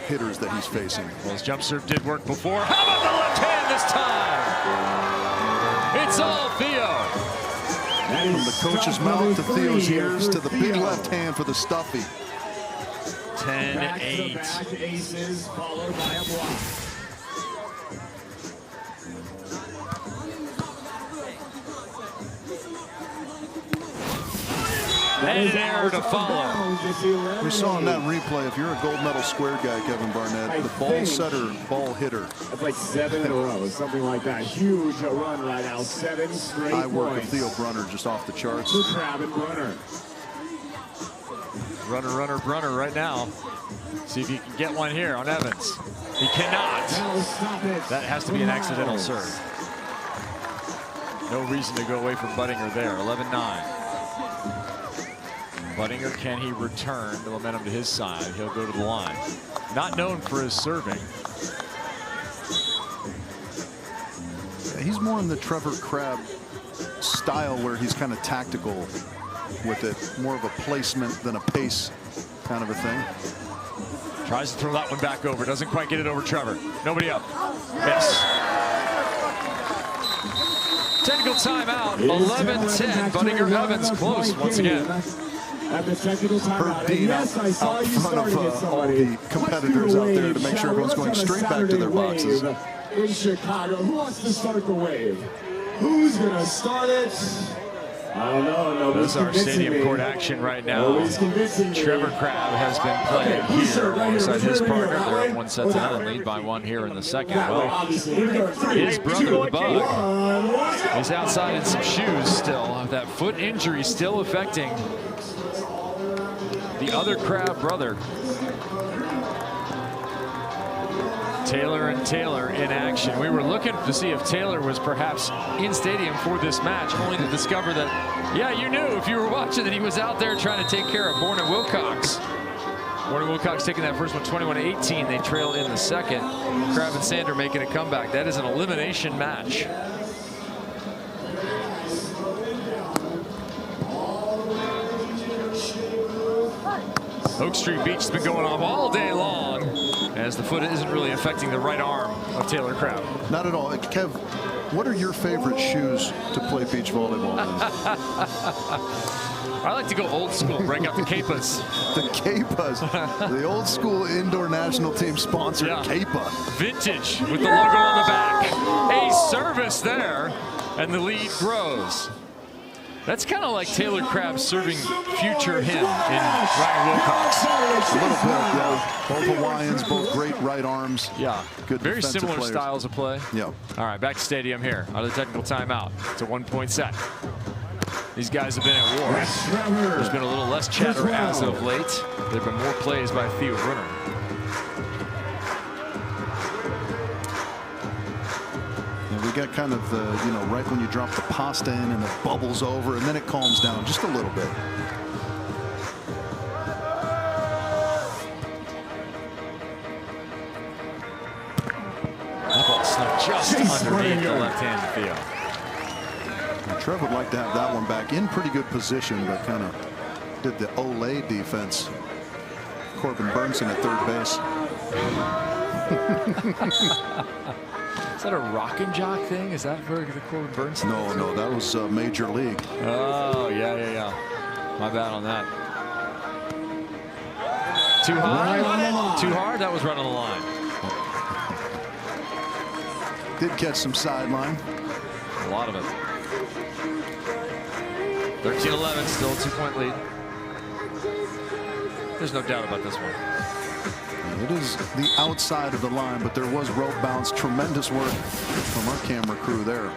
Speaker 1: hitters that he's facing.
Speaker 2: Well, his jump serve did work before. How about the left hand this time? It's all Theo.
Speaker 1: From the coach's mouth to Theo's ears to the big left hand for the stuffy.
Speaker 2: 10-8.
Speaker 3: Back to aces, followed by a block.
Speaker 2: And an error to follow.
Speaker 1: We saw in that replay, if you're a gold medal squared guy, Kevin Barnett, the ball setter, ball hitter.
Speaker 3: That's like 7 in a row, something like that. Huge run right now, 7 straight
Speaker 1: I work with
Speaker 3: points.
Speaker 1: Theo Brunner just off the charts.
Speaker 3: Tr.Crabb and Brunner.
Speaker 2: Brunner right now. See if he can get one here on Evans. He cannot. That has to be an accidental serve. No reason to go away from Budinger there. 11-9. Budinger, can he return the momentum to his side? He'll go to the line. Not known for his serving.
Speaker 1: He's more in the Trevor.Crabb style where he's kind of tactical with it. More of a placement than a pace kind of a thing.
Speaker 2: Tries to throw that one back over. Doesn't quite get it over Trevor. Nobody up. Yes. Technical timeout. 11-10. Budinger Evans close once again.
Speaker 3: At the technical timeout. Yes, I saw
Speaker 1: out
Speaker 3: you
Speaker 1: front of
Speaker 3: starting it,
Speaker 1: all
Speaker 3: somebody.
Speaker 1: the competitors out there to make sure everyone's going straight back to their boxes.
Speaker 3: In Chicago, who wants to start the wave? Who's gonna start it? I don't know.
Speaker 2: This is our stadium court action right now. Trevor.Crabb has been playing here alongside his partner. They're up 1-0 lead by 1 here in the second. Well, his brother, the Bug, is outside in some shoes still. That foot injury still affecting the other Crabb brother. Taylor and Taylor in action. We were looking to see if Taylor was perhaps in stadium for this match, only to discover that, yeah, you knew if you were watching that he was out there trying to take care of Brunner Wilcox. Brunner Wilcox taking that first one 21-18. They trail in the second. Crabb and Sander making a comeback. That is an elimination match. Oak Street Beach has been going off all day long as the foot isn't really affecting the right arm of Tr.Crabb.
Speaker 1: Not at all. Kev, what are your favorite shoes to play beach volleyball in?
Speaker 2: I like to go old school, break out the Capas.
Speaker 1: The Capas, the old school indoor national team sponsored Capa.
Speaker 2: Vintage with the logo on the back. A service there, and the lead grows. That's kind of like Tr.Crabb serving future him in Ryan Wilcox.
Speaker 1: A little bit, yeah. Both Hawaiians, both great right arms.
Speaker 2: Yeah,
Speaker 1: good
Speaker 2: very similar
Speaker 1: players.
Speaker 2: styles of play.
Speaker 1: Yeah.
Speaker 2: All right, back to stadium here. Out of the technical timeout. It's a 1-point set. These guys have been at war. There's been a little less chatter as of late. There have been more plays by Theo Brunner.
Speaker 1: We got kind of the, right when you drop the pasta in and it bubbles over and then it calms down just a little bit.
Speaker 2: That ball snuck just underneath the left-handed Theo.
Speaker 1: Now, Trev would like to have that one back in pretty good position, but kind of did the Olay defense. Corbin Burnson at third base.
Speaker 2: Is that a rock and jock thing? Is that for the Corbin Burnson?
Speaker 1: No, that was Major League.
Speaker 2: Oh, yeah. My bad on that. Too high? Too hard? That was right on the line.
Speaker 1: Did catch some sideline.
Speaker 2: A lot of it. 13-11, still a 2-point lead. There's no doubt about this one.
Speaker 1: It is the outside of the line, but there was rope bounce. Tremendous work from our camera crew there.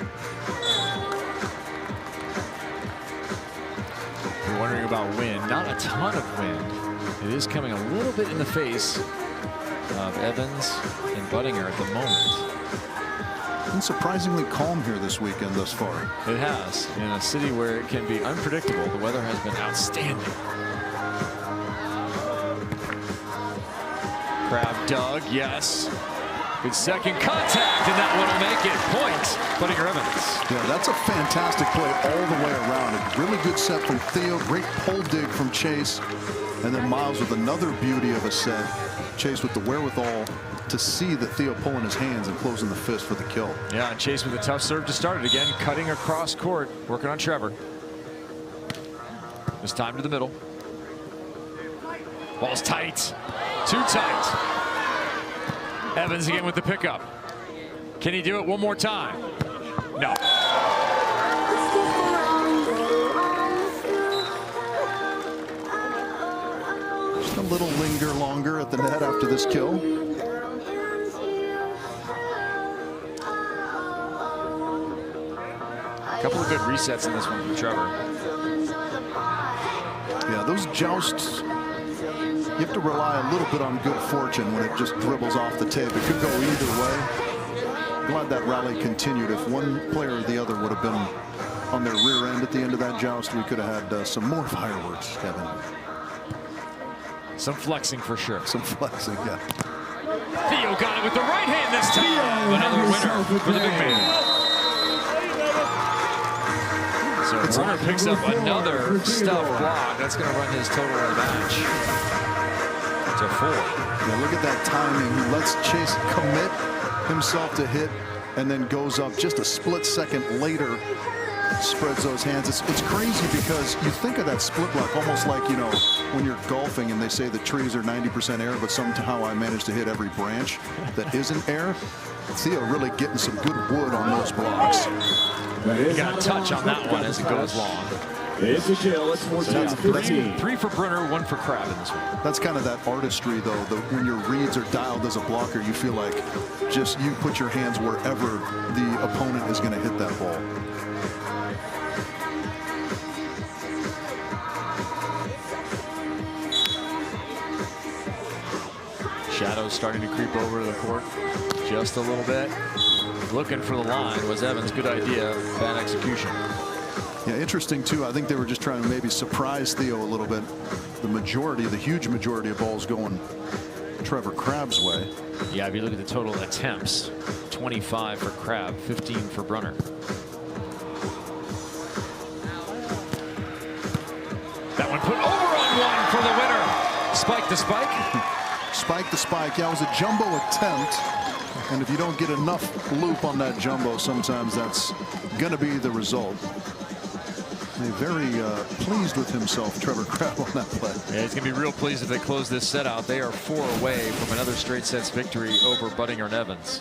Speaker 2: You're wondering about wind. Not a ton of wind. It is coming a little bit in the face of Evans and Budinger at the moment.
Speaker 1: Been surprisingly calm here this weekend thus far.
Speaker 2: It has. In a city where it can be unpredictable, the weather has been outstanding. Crabb dug, yes. Good second contact, and that one will make it. Point, Budinger Evans.
Speaker 1: Yeah, that's a fantastic play all the way around. A really good set from Theo, great pole dig from Chase, and then Miles with another beauty of a set. Chase with the wherewithal to see that Theo pulling his hands and closing the fist for the kill.
Speaker 2: Yeah, and Chase with a tough serve to start it again, cutting across court, working on Trevor. This time to the middle. Ball's tight. Too tight. Evans again with the pickup. Can he do it one more time? No.
Speaker 1: little linger longer at the net after this kill.
Speaker 2: A couple of good resets in this one from Trevor.
Speaker 1: Yeah, those jousts, you have to rely a little bit on good fortune when it just dribbles off the tape. It could go either way. Glad that rally continued. If one player or the other would have been on their rear end at the end of that joust, we could have had some more fireworks, Kevin.
Speaker 2: Some flexing for sure.
Speaker 1: Some flexing, yeah.
Speaker 2: Theo got it with the right hand this time. Another winner for the big man. So Brunner picks up another stuff block. That's going to run his total of the match to 4.
Speaker 1: Yeah, look at that timing. He lets Chase commit himself to hit and then goes up just a split second later, spreads those hands. It's crazy because you think of that split block almost like, you know, when you're golfing and they say the trees are 90% air, but somehow I managed to hit every branch that isn't air. Theo really getting some good wood on those blocks.
Speaker 2: You got a touch on that one as it goes long.
Speaker 4: It's a kill. It's 14-15.
Speaker 2: 3 for Brunner, 1 for Crabb in this one.
Speaker 1: That's kind of that artistry, though. When your reads are dialed as a blocker, you feel like just you put your hands wherever the opponent is going to hit that ball.
Speaker 2: Shadows starting to creep over the court just a little bit. Looking for the line was Evans. Good idea. Bad execution.
Speaker 1: Yeah, interesting too. I think they were just trying to maybe surprise Theo a little bit. The huge majority of balls going Trevor Crabb's way.
Speaker 2: Yeah, if you look at the total attempts, 25 for Crabb, 15 for Brunner. That one put over on one for the winner. Spike the spike.
Speaker 1: Spike the spike. Yeah, it was a jumbo attempt. And if you don't get enough loop on that jumbo, sometimes that's going to be the result. Very pleased with himself, Trevor Crabb, on that play.
Speaker 2: Yeah, he's going to be real pleased if they close this set out. They are 4 away from another straight sets victory over Budinger and Evans.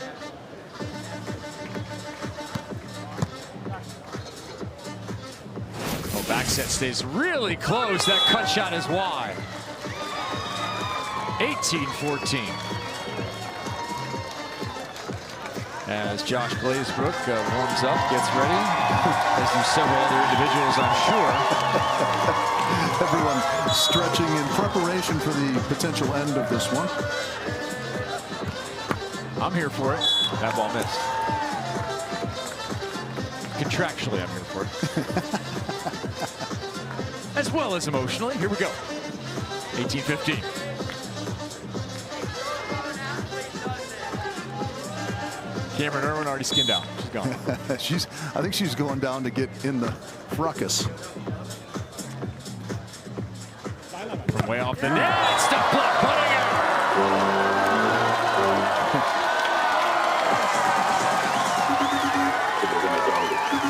Speaker 2: Oh, back set stays really close. That cut shot is wide. 18-14. As Josh Glazebrook warms up, gets ready, as do several other individuals, I'm sure.
Speaker 1: Everyone stretching in preparation for the potential end of this one.
Speaker 2: I'm here for it. That ball missed. Contractually, I'm here for it. As well as emotionally. Here we go. 18-15. Cameron Irwin already skinned out. She's gone.
Speaker 1: I think she's going down to get in the ruckus.
Speaker 2: From way off the net. Stop block. Budinger.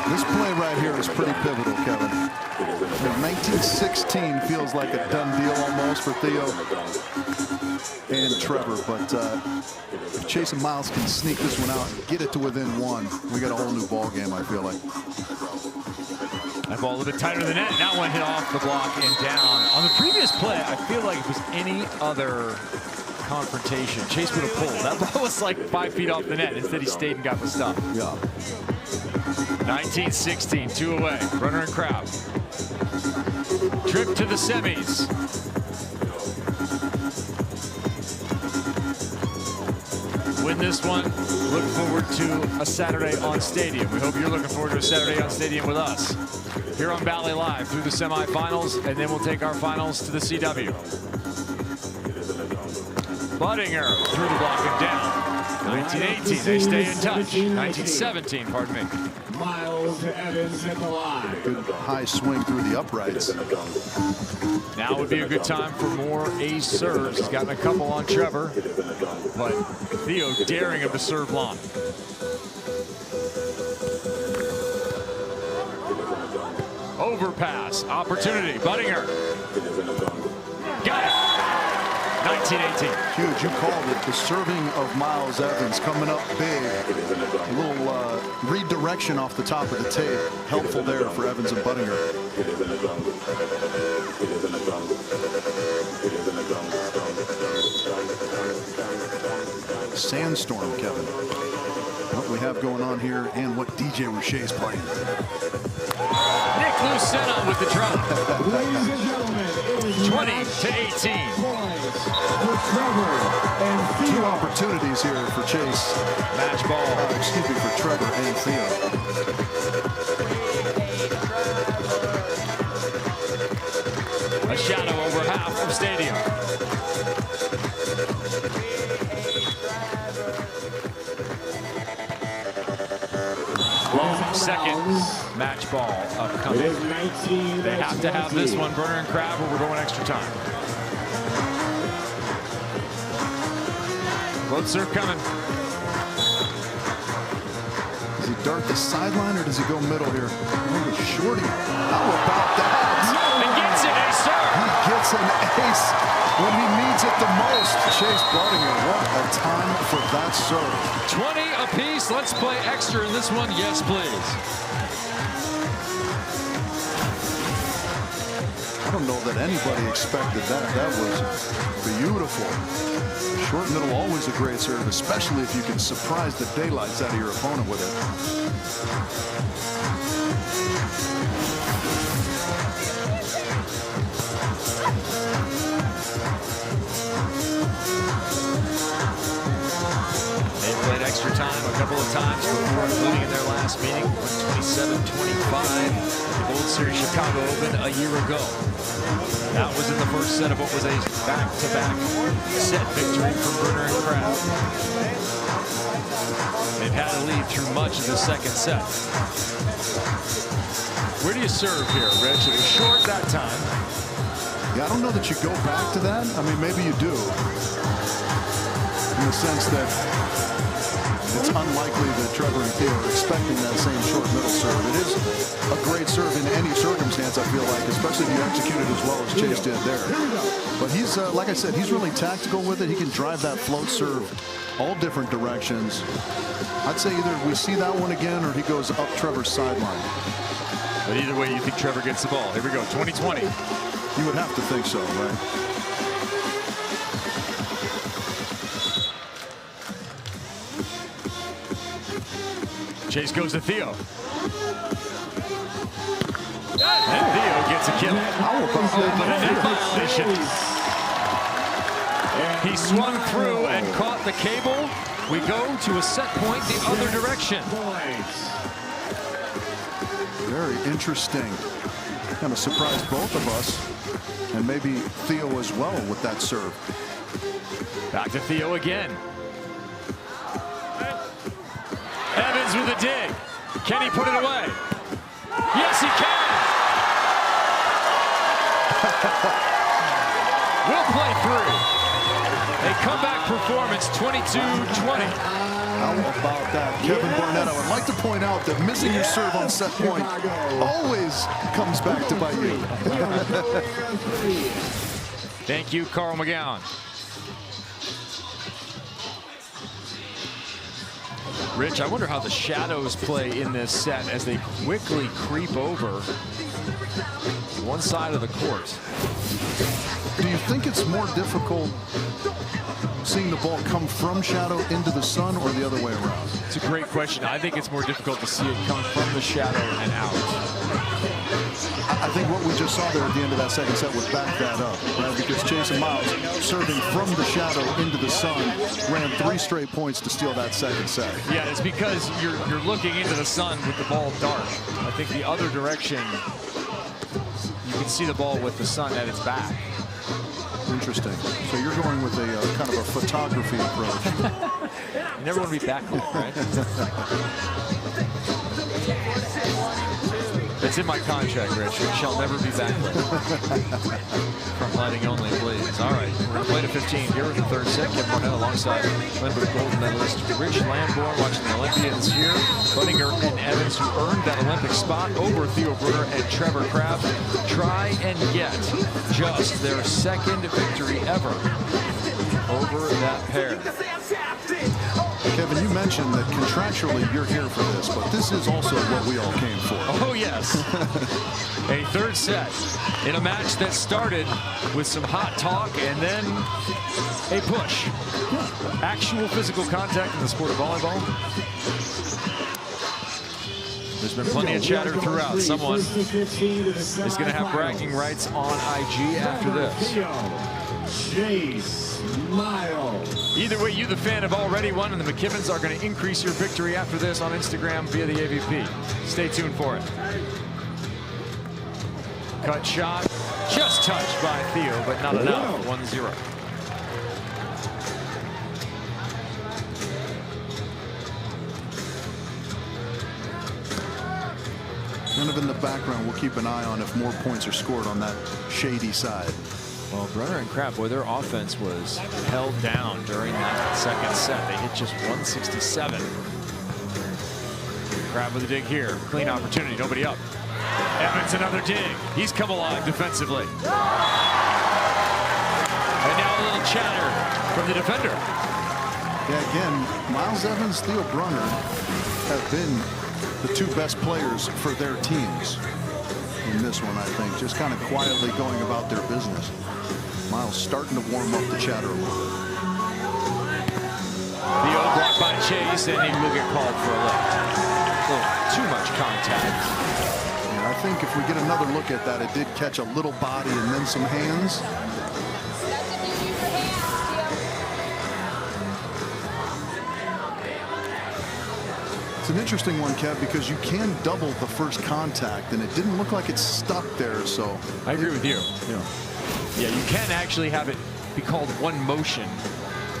Speaker 1: This play right here is pretty pivotal, Kevin. 1916 feels like a done deal almost for Theo and Trevor, but if Chase and Miles can sneak this one out and get it to within 1, we got a whole new ball game, I feel like.
Speaker 2: That ball a little bit tighter than that. That one hit off the block and down. On the previous play, I feel like if it was any other confrontation, Chase would have pulled. That ball was like 5 feet off the net. Instead, he stayed and got the stop.
Speaker 1: Yeah.
Speaker 2: 19-16, 2 away. Brunner and Crabb. Trip to the semis. Win this one, look forward to a Saturday on Stadium. We hope you're looking forward to a Saturday on Stadium with us. Here on Valley Live through the semifinals, and then we'll take our finals to the CW. Budinger through the block and down. 1918, they stay in touch. 1917, pardon me.
Speaker 4: Miles Evans at the line.
Speaker 1: Good high swing through the uprights.
Speaker 2: Now would be a good time for more ace serves. He's gotten a couple on Trevor, but Theo daring him to serve long. Overpass, opportunity, Budinger. Got it. 1918.
Speaker 1: Huge, you called it. The serving of Miles Evans coming up big. A little redirection off the top of the tape. Helpful there for Evans and Budinger. sandstorm, Kevin. What we have going on here and what DJ Rouche's playing.
Speaker 2: Nick Lucena with the drop.
Speaker 3: Ladies and gentlemen, it is
Speaker 2: 20 to 18.
Speaker 3: points for Trevor and
Speaker 1: Two
Speaker 3: Theo.
Speaker 1: opportunities here for Chase.
Speaker 2: Match ball.
Speaker 1: Excuse me, for Trevor and Theo.
Speaker 2: A shadow over half of stadium. Long seconds. Match ball
Speaker 4: It
Speaker 2: upcoming.
Speaker 4: is 19.
Speaker 2: They have to have this one, Brunner and Crabb, or we're going extra time. Float serve coming.
Speaker 1: Does he dart the sideline or does he go middle here? Oh, shorty. How about that?
Speaker 2: And gets it, a serve.
Speaker 1: He gets an ace when he needs it the most. Chase Budinger, what a time for that serve.
Speaker 2: 20 apiece. Let's play extra in this one. Yes, please.
Speaker 1: I don't know that anybody expected that. That was beautiful. Short middle, always a great serve, especially if you can surprise the daylights out of your opponent with it.
Speaker 2: They played extra time a couple of times before, including in their last meeting. 27-25. The Gold Series Chicago Open a year ago. That was in the first set of what was a back-to-back set victory for Brunner and Crabb. They've had a lead through much of the second set. Where do you serve here, Rich? It was short that time.
Speaker 1: Yeah, I don't know that you go back to that. I mean, maybe you do. In the sense that it's unlikely that Trevor and Theo are expecting that same short middle serve. It is a great serve in any circumstance, I feel like, especially if you execute it as well as Chase did there. But he's, like I said, he's really tactical with it. He can drive that float serve all different directions. I'd say either we see that one again or he goes up Trevor's sideline.
Speaker 2: But either way, you think Trevor gets the ball. Here we go, 20-20.
Speaker 1: You would have to think so, right?
Speaker 2: Chase goes to Theo. And Theo gets a kill.
Speaker 1: How about
Speaker 2: But a net violation. He swung through and caught the cable. We go to a set point the other direction.
Speaker 1: Very interesting. Kind of surprised both of us. And maybe Theo as well with that serve.
Speaker 2: Back to Theo again. Evans with a dig. Can he put it away? Yes, he can. We'll play through. A comeback performance, 22-20.
Speaker 1: How about that? Kevin Barnett, I would like to point out that missing your serve on set point always comes back to bite you.
Speaker 2: Thank you, Carl McGowan. Rich, I wonder how the shadows play in this set as they quickly creep over one side of the court.
Speaker 1: Do you think it's more difficult seeing the ball come from shadow into the sun or the other way around?
Speaker 2: It's a great question. I think it's more difficult to see it come from the shadow and out.
Speaker 1: I think what we just saw there at the end of that second set would back that up, right? Because Chase and Miles, serving from the shadow into the sun, ran 3 straight points to steal that second set.
Speaker 2: Yeah, it's because you're looking into the sun with the ball dark. I think the other direction, you can see the ball with the sun at its back.
Speaker 1: Interesting. So you're going with a kind of a photography approach.
Speaker 2: You never want to be backlit, right? It's in my contract, Rich. It shall never be backlit. From lighting only, please. All right, we're going to play to 15 here in the third set. Kevin Barnett alongside Olympic gold medalist Rich Lamborn, watching the Olympians here. Budinger and Evans, who earned that Olympic spot over Theo Brunner and Trevor Crabb, try and get just their second victory ever over that pair.
Speaker 1: Kevin, you mentioned that contractually you're here for this, but this is also what we all came for.
Speaker 2: Oh, yes. A third set in a match that started with some hot talk and then a push actual physical contact in the sport of volleyball. There's been plenty of chatter throughout. Someone is going to have bragging rights on IG after this.
Speaker 3: Chase Miles.
Speaker 2: Either way, you, the fan, have already won, and the McKibbins are going to increase your victory after this on Instagram via the AVP. Stay tuned for it. Cut shot, just touched by Theo, but not enough. 1-0.
Speaker 1: Kind of in the background, we'll keep an eye on if more points are scored on that shady side.
Speaker 2: Well, Brunner and Crabb, boy, their offense was held down during that second set. They hit just 167. Crabb with a dig here. Clean opportunity, nobody up. Evans another dig. He's come alive defensively. And now a little chatter from the defender.
Speaker 1: Yeah, again, Miles Evans, Theo Brunner have been the two best players for their teams in this one, I think. Just kind of quietly going about their business. Miles starting to warm up the chatter a little bit.
Speaker 2: Theo blocked by Chase, and he will get called for a lift. A little too much contact.
Speaker 1: Yeah, I think if we get another look at that, it did catch a little body and then some hands. It's an interesting one, Kev, because you can double the first contact, and it didn't look like it stuck there. So
Speaker 2: I agree with you.
Speaker 1: Yeah.
Speaker 2: Yeah, you can actually have it be called one motion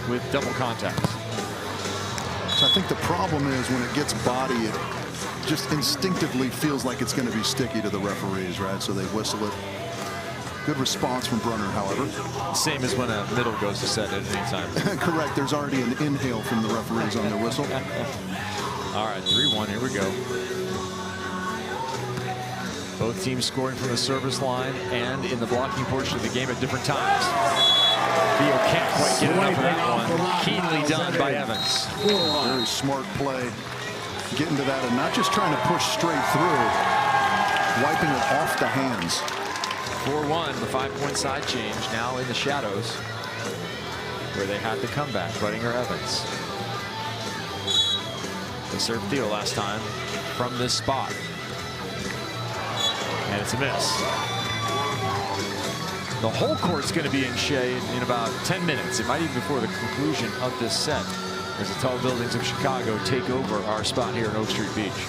Speaker 2: with double contact.
Speaker 1: So I think the problem is when it gets body, it just instinctively feels like it's going to be sticky to the referees, right? So they whistle it. Good response from Brunner, however.
Speaker 2: Same as when a middle goes to set at any time.
Speaker 1: Correct. There's already an inhale from the referees on their whistle.
Speaker 2: All right, 3-1. Here we go. Both teams scoring from the service line and in the blocking portion of the game at different times. Theo can't quite get enough of that one. Keenly done by Evans.
Speaker 1: Very smart play. Getting to that and not just trying to push straight through, wiping it off the hands.
Speaker 2: 4-1, the 5-point side change now in the shadows where they had the comeback. Budinger Evans. They served Theo last time from this spot. And it's a miss. The whole court's going to be in shade in about 10 minutes. It might even before the conclusion of this set, as the tall buildings of Chicago take over our spot here in Oak Street Beach.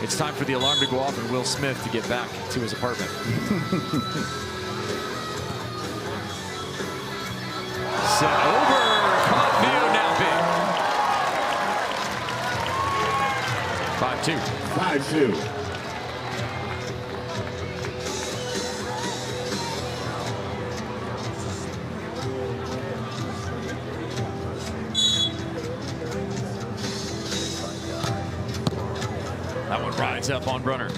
Speaker 2: It's time for the alarm to go off and Will Smith to get back to his apartment. Set over. Caught Theo napping. 5-2.
Speaker 3: 5-2.
Speaker 2: That one rides up on Brunner.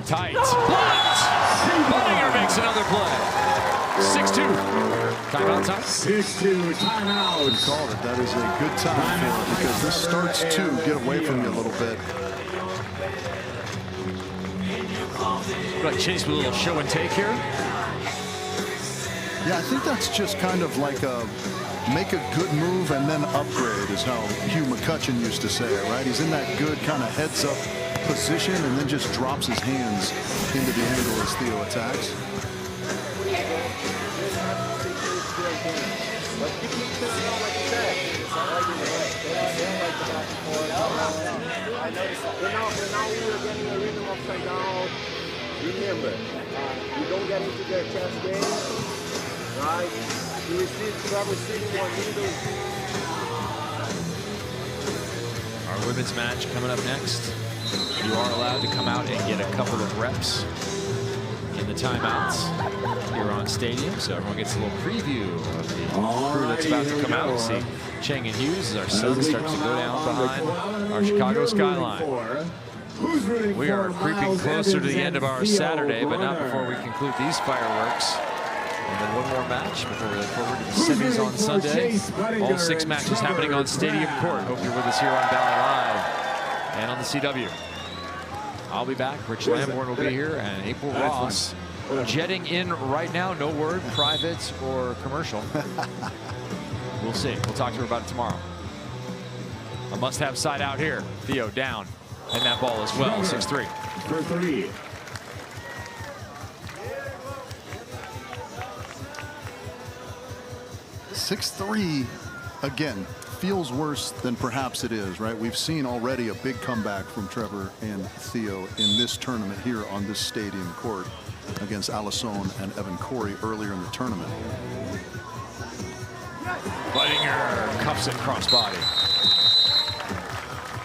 Speaker 2: Tight. Blocked. Budinger makes another play. 6-2. Timeout time.
Speaker 3: 6-2. Timeout.
Speaker 1: Called it. That is a good time for it because this starts to get away from you a little bit.
Speaker 2: Like Chase with a little show and take here.
Speaker 1: Yeah, I think that's just kind of like a make a good move and then upgrade is how Hugh McCutcheon used to say it, right? He's in that good kind of heads up position and then just drops his hands into the angle as Theo attacks.
Speaker 8: Remember, you don't get into their chest game, right? You receive whoever receiving more needles.
Speaker 2: Our women's match coming up next. You are allowed to come out and get a couple of reps in the timeouts here on Stadium, so everyone gets a little preview of the crew that's about to come out. We'll see Chang and Hughes as our sun starts to go down behind our Chicago skyline. We are creeping closer to the end of our Saturday, but not before we conclude these fireworks. And then one more match before we look forward to the semis on Sunday. All 6 matches happening on Stadium Court. Hope you're with us here on Valley Live and on the CW. I'll be back. Rich Lamborn will be here, and April Ross jetting in right now. No word, private or commercial. We'll see. We'll talk to her about it tomorrow. A must-have side out here. Theo down. And that ball as well, 6-3.
Speaker 4: For 3.
Speaker 1: 6-3, again, feels worse than perhaps it is, right? We've seen already a big comeback from Trevor and Theo in this tournament here on this stadium court against Alisson and Evan Corey earlier in the tournament.
Speaker 2: Budinger cuffs it crossbody.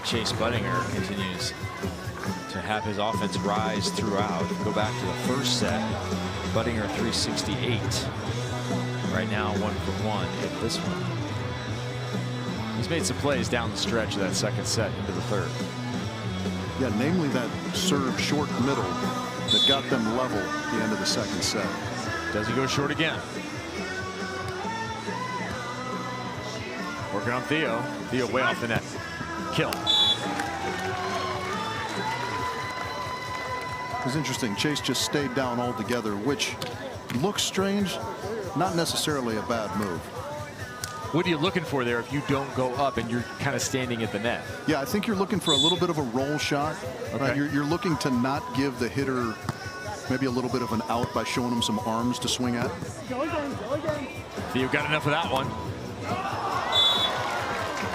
Speaker 2: Chase Budinger continues to have his offense rise throughout. Go back to the first set. Budinger 368. Right now 1-for-1 in this one. He's made some plays down the stretch of that second set into the third.
Speaker 1: Yeah, namely that serve short middle that got them level at the end of the second set.
Speaker 2: Does he go short again? Working on Theo. Theo way off the net. Kill.
Speaker 1: It was interesting. Chase just stayed down altogether, which looks strange. Not necessarily a bad move.
Speaker 2: What are you looking for there if you don't go up and you're kind of standing at the net?
Speaker 1: Yeah, I think you're looking for a little bit of a roll shot.
Speaker 2: Okay.
Speaker 1: Right? You're looking to not give the hitter maybe a little bit of an out by showing him some arms to swing at.
Speaker 2: Theo got enough of that one.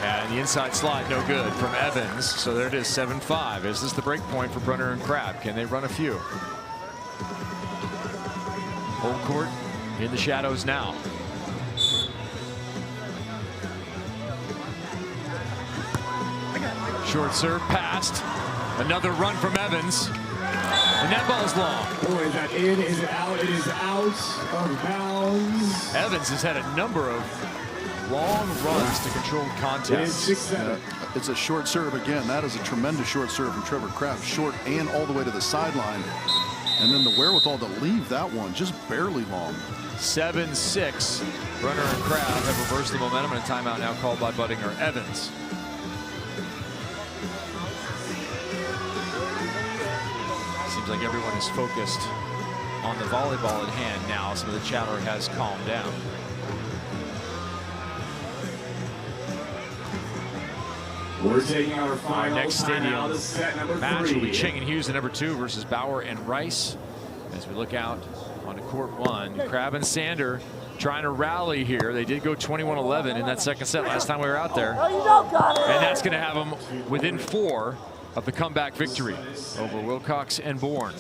Speaker 2: And the inside slide, no good from Evans. So there it is, 7-5. Is this the break point for Brunner and Crabb? Can they run a few? Home court in the shadows now. Short serve passed. Another run from Evans. And that ball's long.
Speaker 4: Boy, is that in? Is it out? It is out of bounds.
Speaker 2: Evans has had a number of long runs to controlled contests.
Speaker 1: It's a short serve again. That is a tremendous short serve from Trevor Crabb. Short and all the way to the sideline. And then the wherewithal to leave that one just barely long.
Speaker 2: 7-6. Brunner and Crabb have reversed the momentum, and a timeout now called by Budinger. Evans. Seems like everyone is focused on the volleyball at hand now. Some of the chatter has calmed down.
Speaker 4: We're taking our final
Speaker 2: next stadium match will be
Speaker 4: 3.
Speaker 2: Ching and Hughes at number 2 versus Bauer and Rice. As we look out onto court 1, Crabb and Sander trying to rally here. They did go 21-11 in that second set last time we were out there. And that's going to have them within 4 of the comeback victory over Wilcox and Bourne.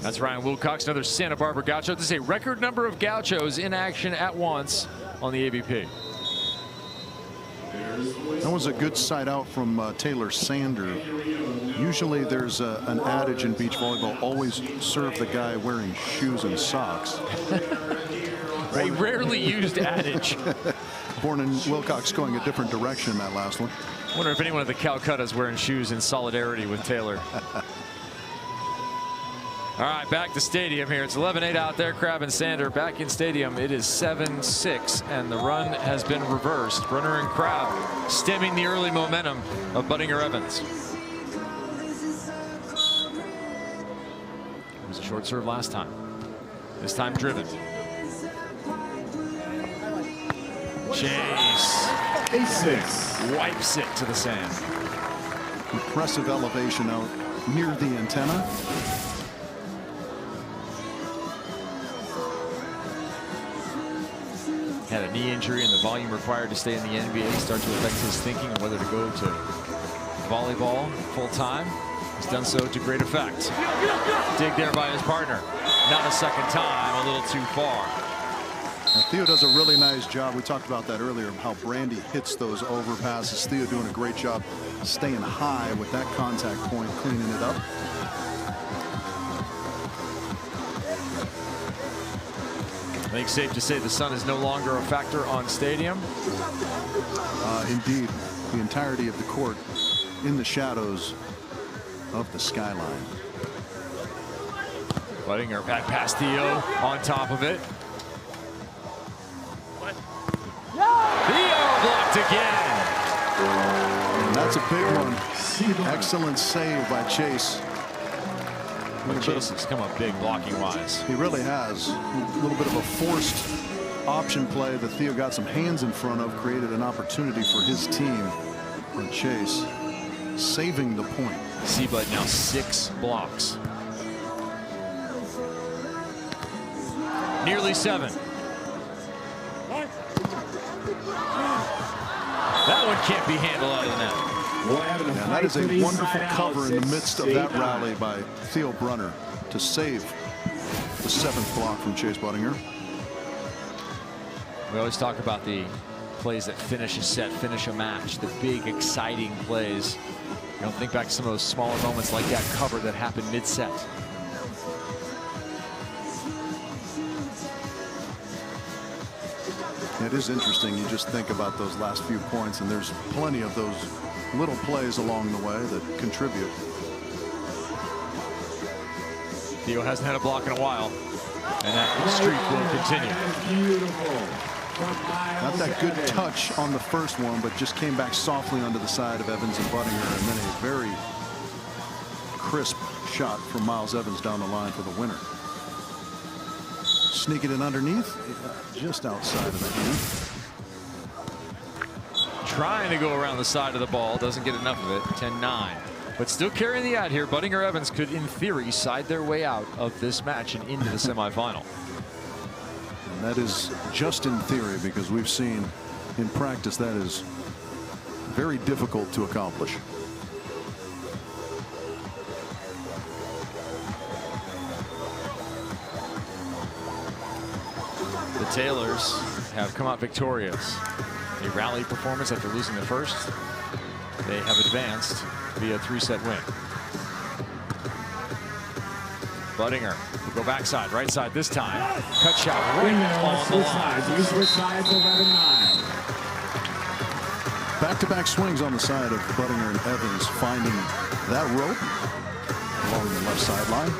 Speaker 2: That's Ryan Wilcox, another Santa Barbara Gaucho. This is a record number of Gauchos in action at once on the AVP.
Speaker 1: That was a good side out from Taylor Sander. Usually there's an adage in beach volleyball, always serve the guy wearing shoes and socks.
Speaker 2: A rarely used adage.
Speaker 1: Bourne and Wilcox going a different direction in that last one.
Speaker 2: I wonder if anyone at the Calcutta is wearing shoes in solidarity with Taylor. All right, back to stadium here. It's 11-8 out there. Crabb and Sander back in stadium. It is 7-6, and the run has been reversed. Brunner and Crabb stemming the early momentum of Budinger Evans. It was a short serve last time. This time driven. Chase.
Speaker 4: A6.
Speaker 2: Wipes it to the sand.
Speaker 1: Impressive elevation out near the antenna.
Speaker 2: Had a knee injury, and the volume required to stay in the NBA start to affect his thinking on whether to go to volleyball full time. He's done so to great effect. Dig there by his partner. Not a second time, a little too far.
Speaker 1: Now, Theo does a really nice job. We talked about that earlier, how Brandy hits those overpasses. Theo doing a great job staying high with that contact point, cleaning it up.
Speaker 2: I think it's safe to say the sun is no longer a factor on stadium.
Speaker 1: Indeed, the entirety of the court in the shadows of the skyline.
Speaker 2: Budinger back past Theo on top of it. Theo blocked again.
Speaker 1: And that's a big one. Excellent save by Chase.
Speaker 2: But Chase has come up big blocking wise.
Speaker 1: He really has. A little bit of a forced option play that Theo got some hands in front of created an opportunity for his team on Chase, saving the point.
Speaker 2: Seabud now 6 blocks. Nearly 7. That one can't be handled out of the net.
Speaker 1: And that is a wonderful cover in the midst of that rally by Theo Brunner to save the 7th block from Chase Budinger.
Speaker 2: We always talk about the plays that finish a set, finish a match, the big, exciting plays. You know, think back to some of those smaller moments like that cover that happened mid-set.
Speaker 1: It is interesting. You just think about those last few points, and there's plenty of those little plays along the way that contribute.
Speaker 2: Theo hasn't had a block in a while, and that streak will continue.
Speaker 1: Not that good touch on the first one, but just came back softly onto the side of Evans and Budinger, and then a very crisp shot from Miles Evans down the line for the winner. Sneak it in underneath, just outside of the hand.
Speaker 2: Trying to go around the side of the ball, doesn't get enough of it. 10-9, but still carrying the ad here. Budinger Evans could, in theory, side their way out of this match and into the semifinal.
Speaker 1: And that is just in theory, because we've seen in practice that is very difficult to accomplish.
Speaker 2: The Taylors have come out victorious. A rally performance after losing the first. They have advanced via 3-set win. Budinger will go backside, right side this time. Cut shot right on the line.
Speaker 1: Back-to-back swings on the side of Budinger and Evans, finding that rope along the left sideline.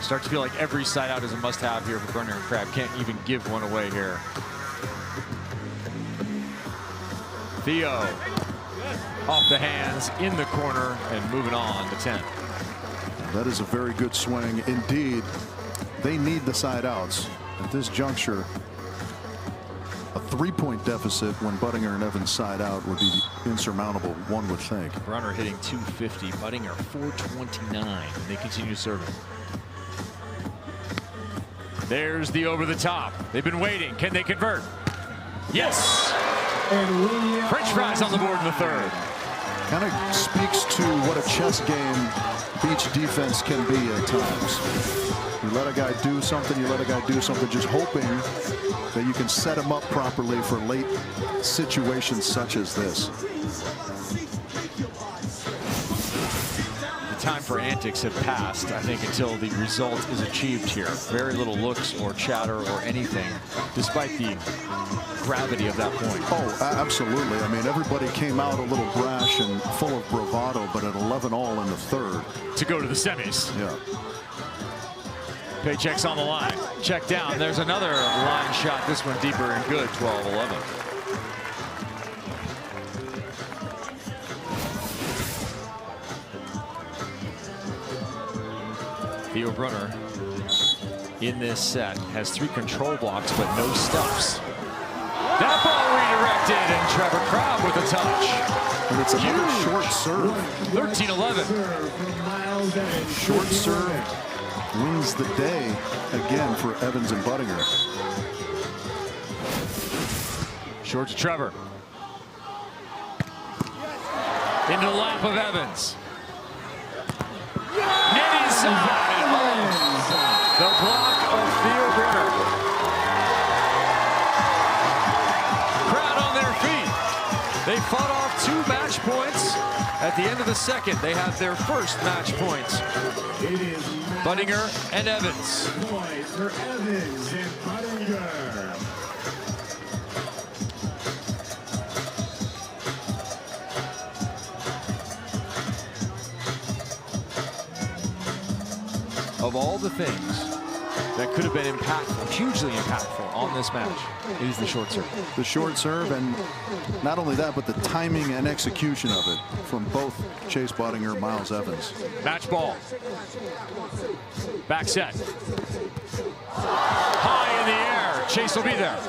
Speaker 2: Starts to feel like every side out is a must-have here for Brunner and Crabb. Can't even give one away here. Theo off the hands in the corner and moving on to 10.
Speaker 1: That is a very good swing indeed. They need the side outs at this juncture. A 3-point deficit when Budinger and Evans side out would be insurmountable, one would think.
Speaker 2: Brunner hitting 250, Budinger 429, and they continue to serve him. There's the over the top. They've been waiting. Can they convert? Yes. French fries on the board in the 3rd.
Speaker 1: Kind of speaks to what a chess game beach defense can be at times. You let a guy do something, you let a guy do something, just hoping that you can set him up properly for late situations such as this.
Speaker 2: Time for antics have passed, I think, until the result is achieved here. Very little looks or chatter or anything, despite the gravity of that point.
Speaker 1: Oh, absolutely. I mean, everybody came out a little brash and full of bravado, but at 11-all in the 3rd.
Speaker 2: To go to the semis.
Speaker 1: Yeah.
Speaker 2: Paycheck's on the line. Check down. There's another line shot. This one deeper and good. 12-11. Theo Brunner in this set has 3 control blocks, but no stuffs. That ball redirected, and Tr.Crabb with a touch.
Speaker 1: And it's another short serve.
Speaker 2: 13-11.
Speaker 1: Short serve wins the day again for Evans and Budinger.
Speaker 2: Short to Trevor. Into the lap of Evans. Net inside. The block of Theo Brunner. Crowd on their feet. They fought off 2 match points. At the end of the second, they have their first match points. Budinger and Evans.
Speaker 3: Points for Evans and Budinger.
Speaker 2: Of all the things that could have been impactful, hugely impactful on this match is the short serve.
Speaker 1: The short serve, and not only that, but the timing and execution of it from both Chase Budinger and Miles Evans.
Speaker 2: Match ball. Back set. High in the air. Chase will be there.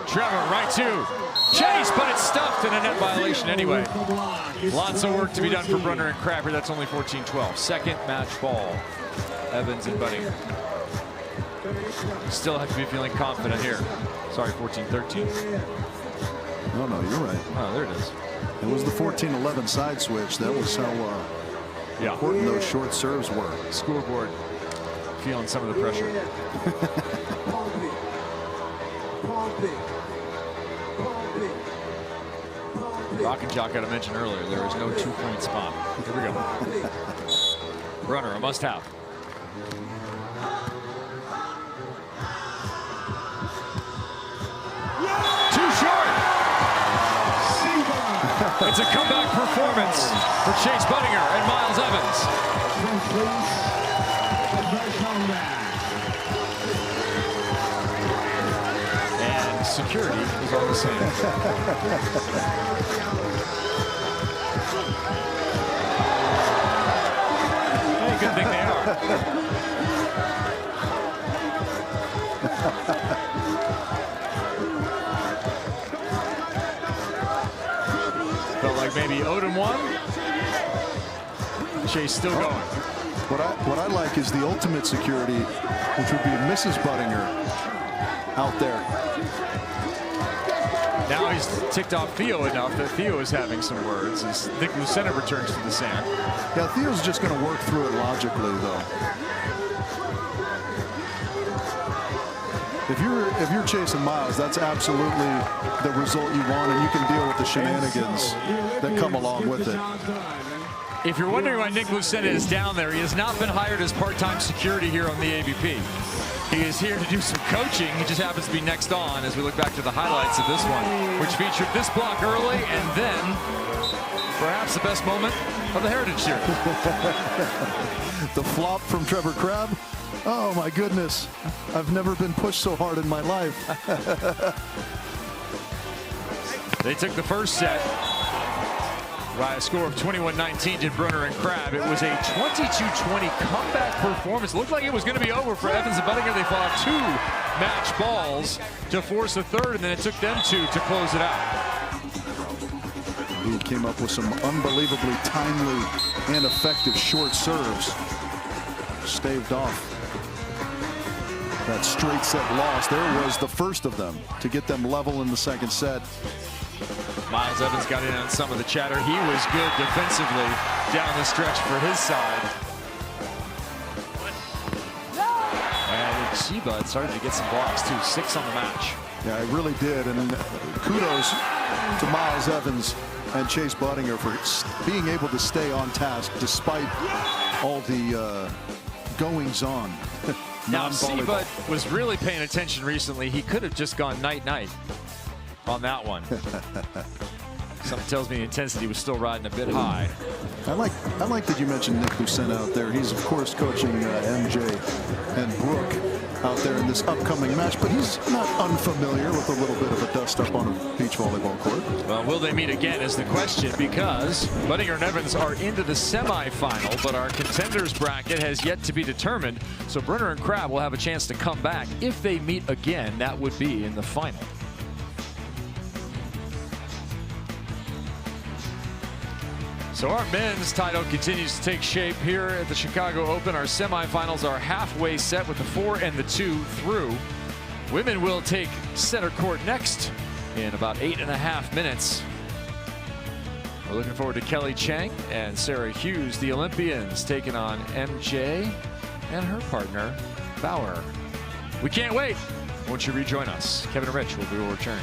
Speaker 2: Trevor, right to Chase, but it's stuffed in a net violation anyway. Lots of work to be done for Brunner and Crabb. That's only 14-12. Second match ball. Evans and Budinger. Still have to be feeling confident here. Sorry, 14-13.
Speaker 1: No, you're right.
Speaker 2: Oh, there it is.
Speaker 1: It was the 14-11 side switch. That was how important those short serves were.
Speaker 2: Scoreboard feeling some of the pressure. Rock and Jock got to mention earlier, there is no 2-point spot. Here we go. Brunner, a must-have. Too short. It's a comeback performance for Chase Budinger and Miles Evans. And security is on the scene. Hey, good thing they are. Felt like maybe Odom won. Chase still going.
Speaker 1: What I like is the ultimate security, which would be Mrs. Budinger out there.
Speaker 2: Now he's ticked off Theo enough that Theo is having some words as Nick Lucena returns to the sand.
Speaker 1: Yeah, Theo's just going to work through it logically, though. If you're chasing Miles, that's absolutely the result you want, and you can deal with the shenanigans that come along with it.
Speaker 2: If you're wondering why Nick Lucena is down there, he has not been hired as part-time security here on the AVP. He is here to do some coaching. He just happens to be next on as we look back to the highlights of this one, which featured this block early and then perhaps the best moment of the Heritage Series.
Speaker 1: The flop from Tr.Crabb. Oh my goodness. I've never been pushed so hard in my life.
Speaker 2: They took the first set by a score of 21-19 to Brunner and Crabb. It was a 22-20 comeback performance. Looked like it was going to be over for Evans and Budinger. They fought 2 match balls to force a third, and then it took them 2 to close it out.
Speaker 1: He came up with some unbelievably timely and effective short serves. Staved off that straight set loss. There was the first of them to get them level in the second set.
Speaker 2: Miles Evans got in on some of the chatter. He was good defensively down the stretch for his side. And Sheba started to get some blocks too. 6 on the match.
Speaker 1: Yeah, it really did. And kudos to Miles Evans and Chase Budinger for being able to stay on task despite all the goings on.
Speaker 2: Now, Sheba was really paying attention recently. He could have just gone night-night on that one. Something tells me the intensity was still riding a bit high.
Speaker 1: I like that you mentioned Nick Lucena out there. He's of course coaching MJ and Brooke out there in this upcoming match, but he's not unfamiliar with a little bit of a dust up on a beach volleyball court.
Speaker 2: Well, will they meet again is the question, because Budinger and Evans are into the semifinal, but our contenders bracket has yet to be determined. So Brunner and Crabb will have a chance to come back. If they meet again, that would be in the final. So our men's title continues to take shape here at the Chicago Open. Our semifinals are halfway set with the 4 and the 2 through. Women will take center court next in about 8.5 minutes. We're looking forward to Kelly Chang and Sarah Hughes, the Olympians, taking on MJ and her partner, Bauer. We can't wait. Won't you rejoin us? Kevin and Rich will return.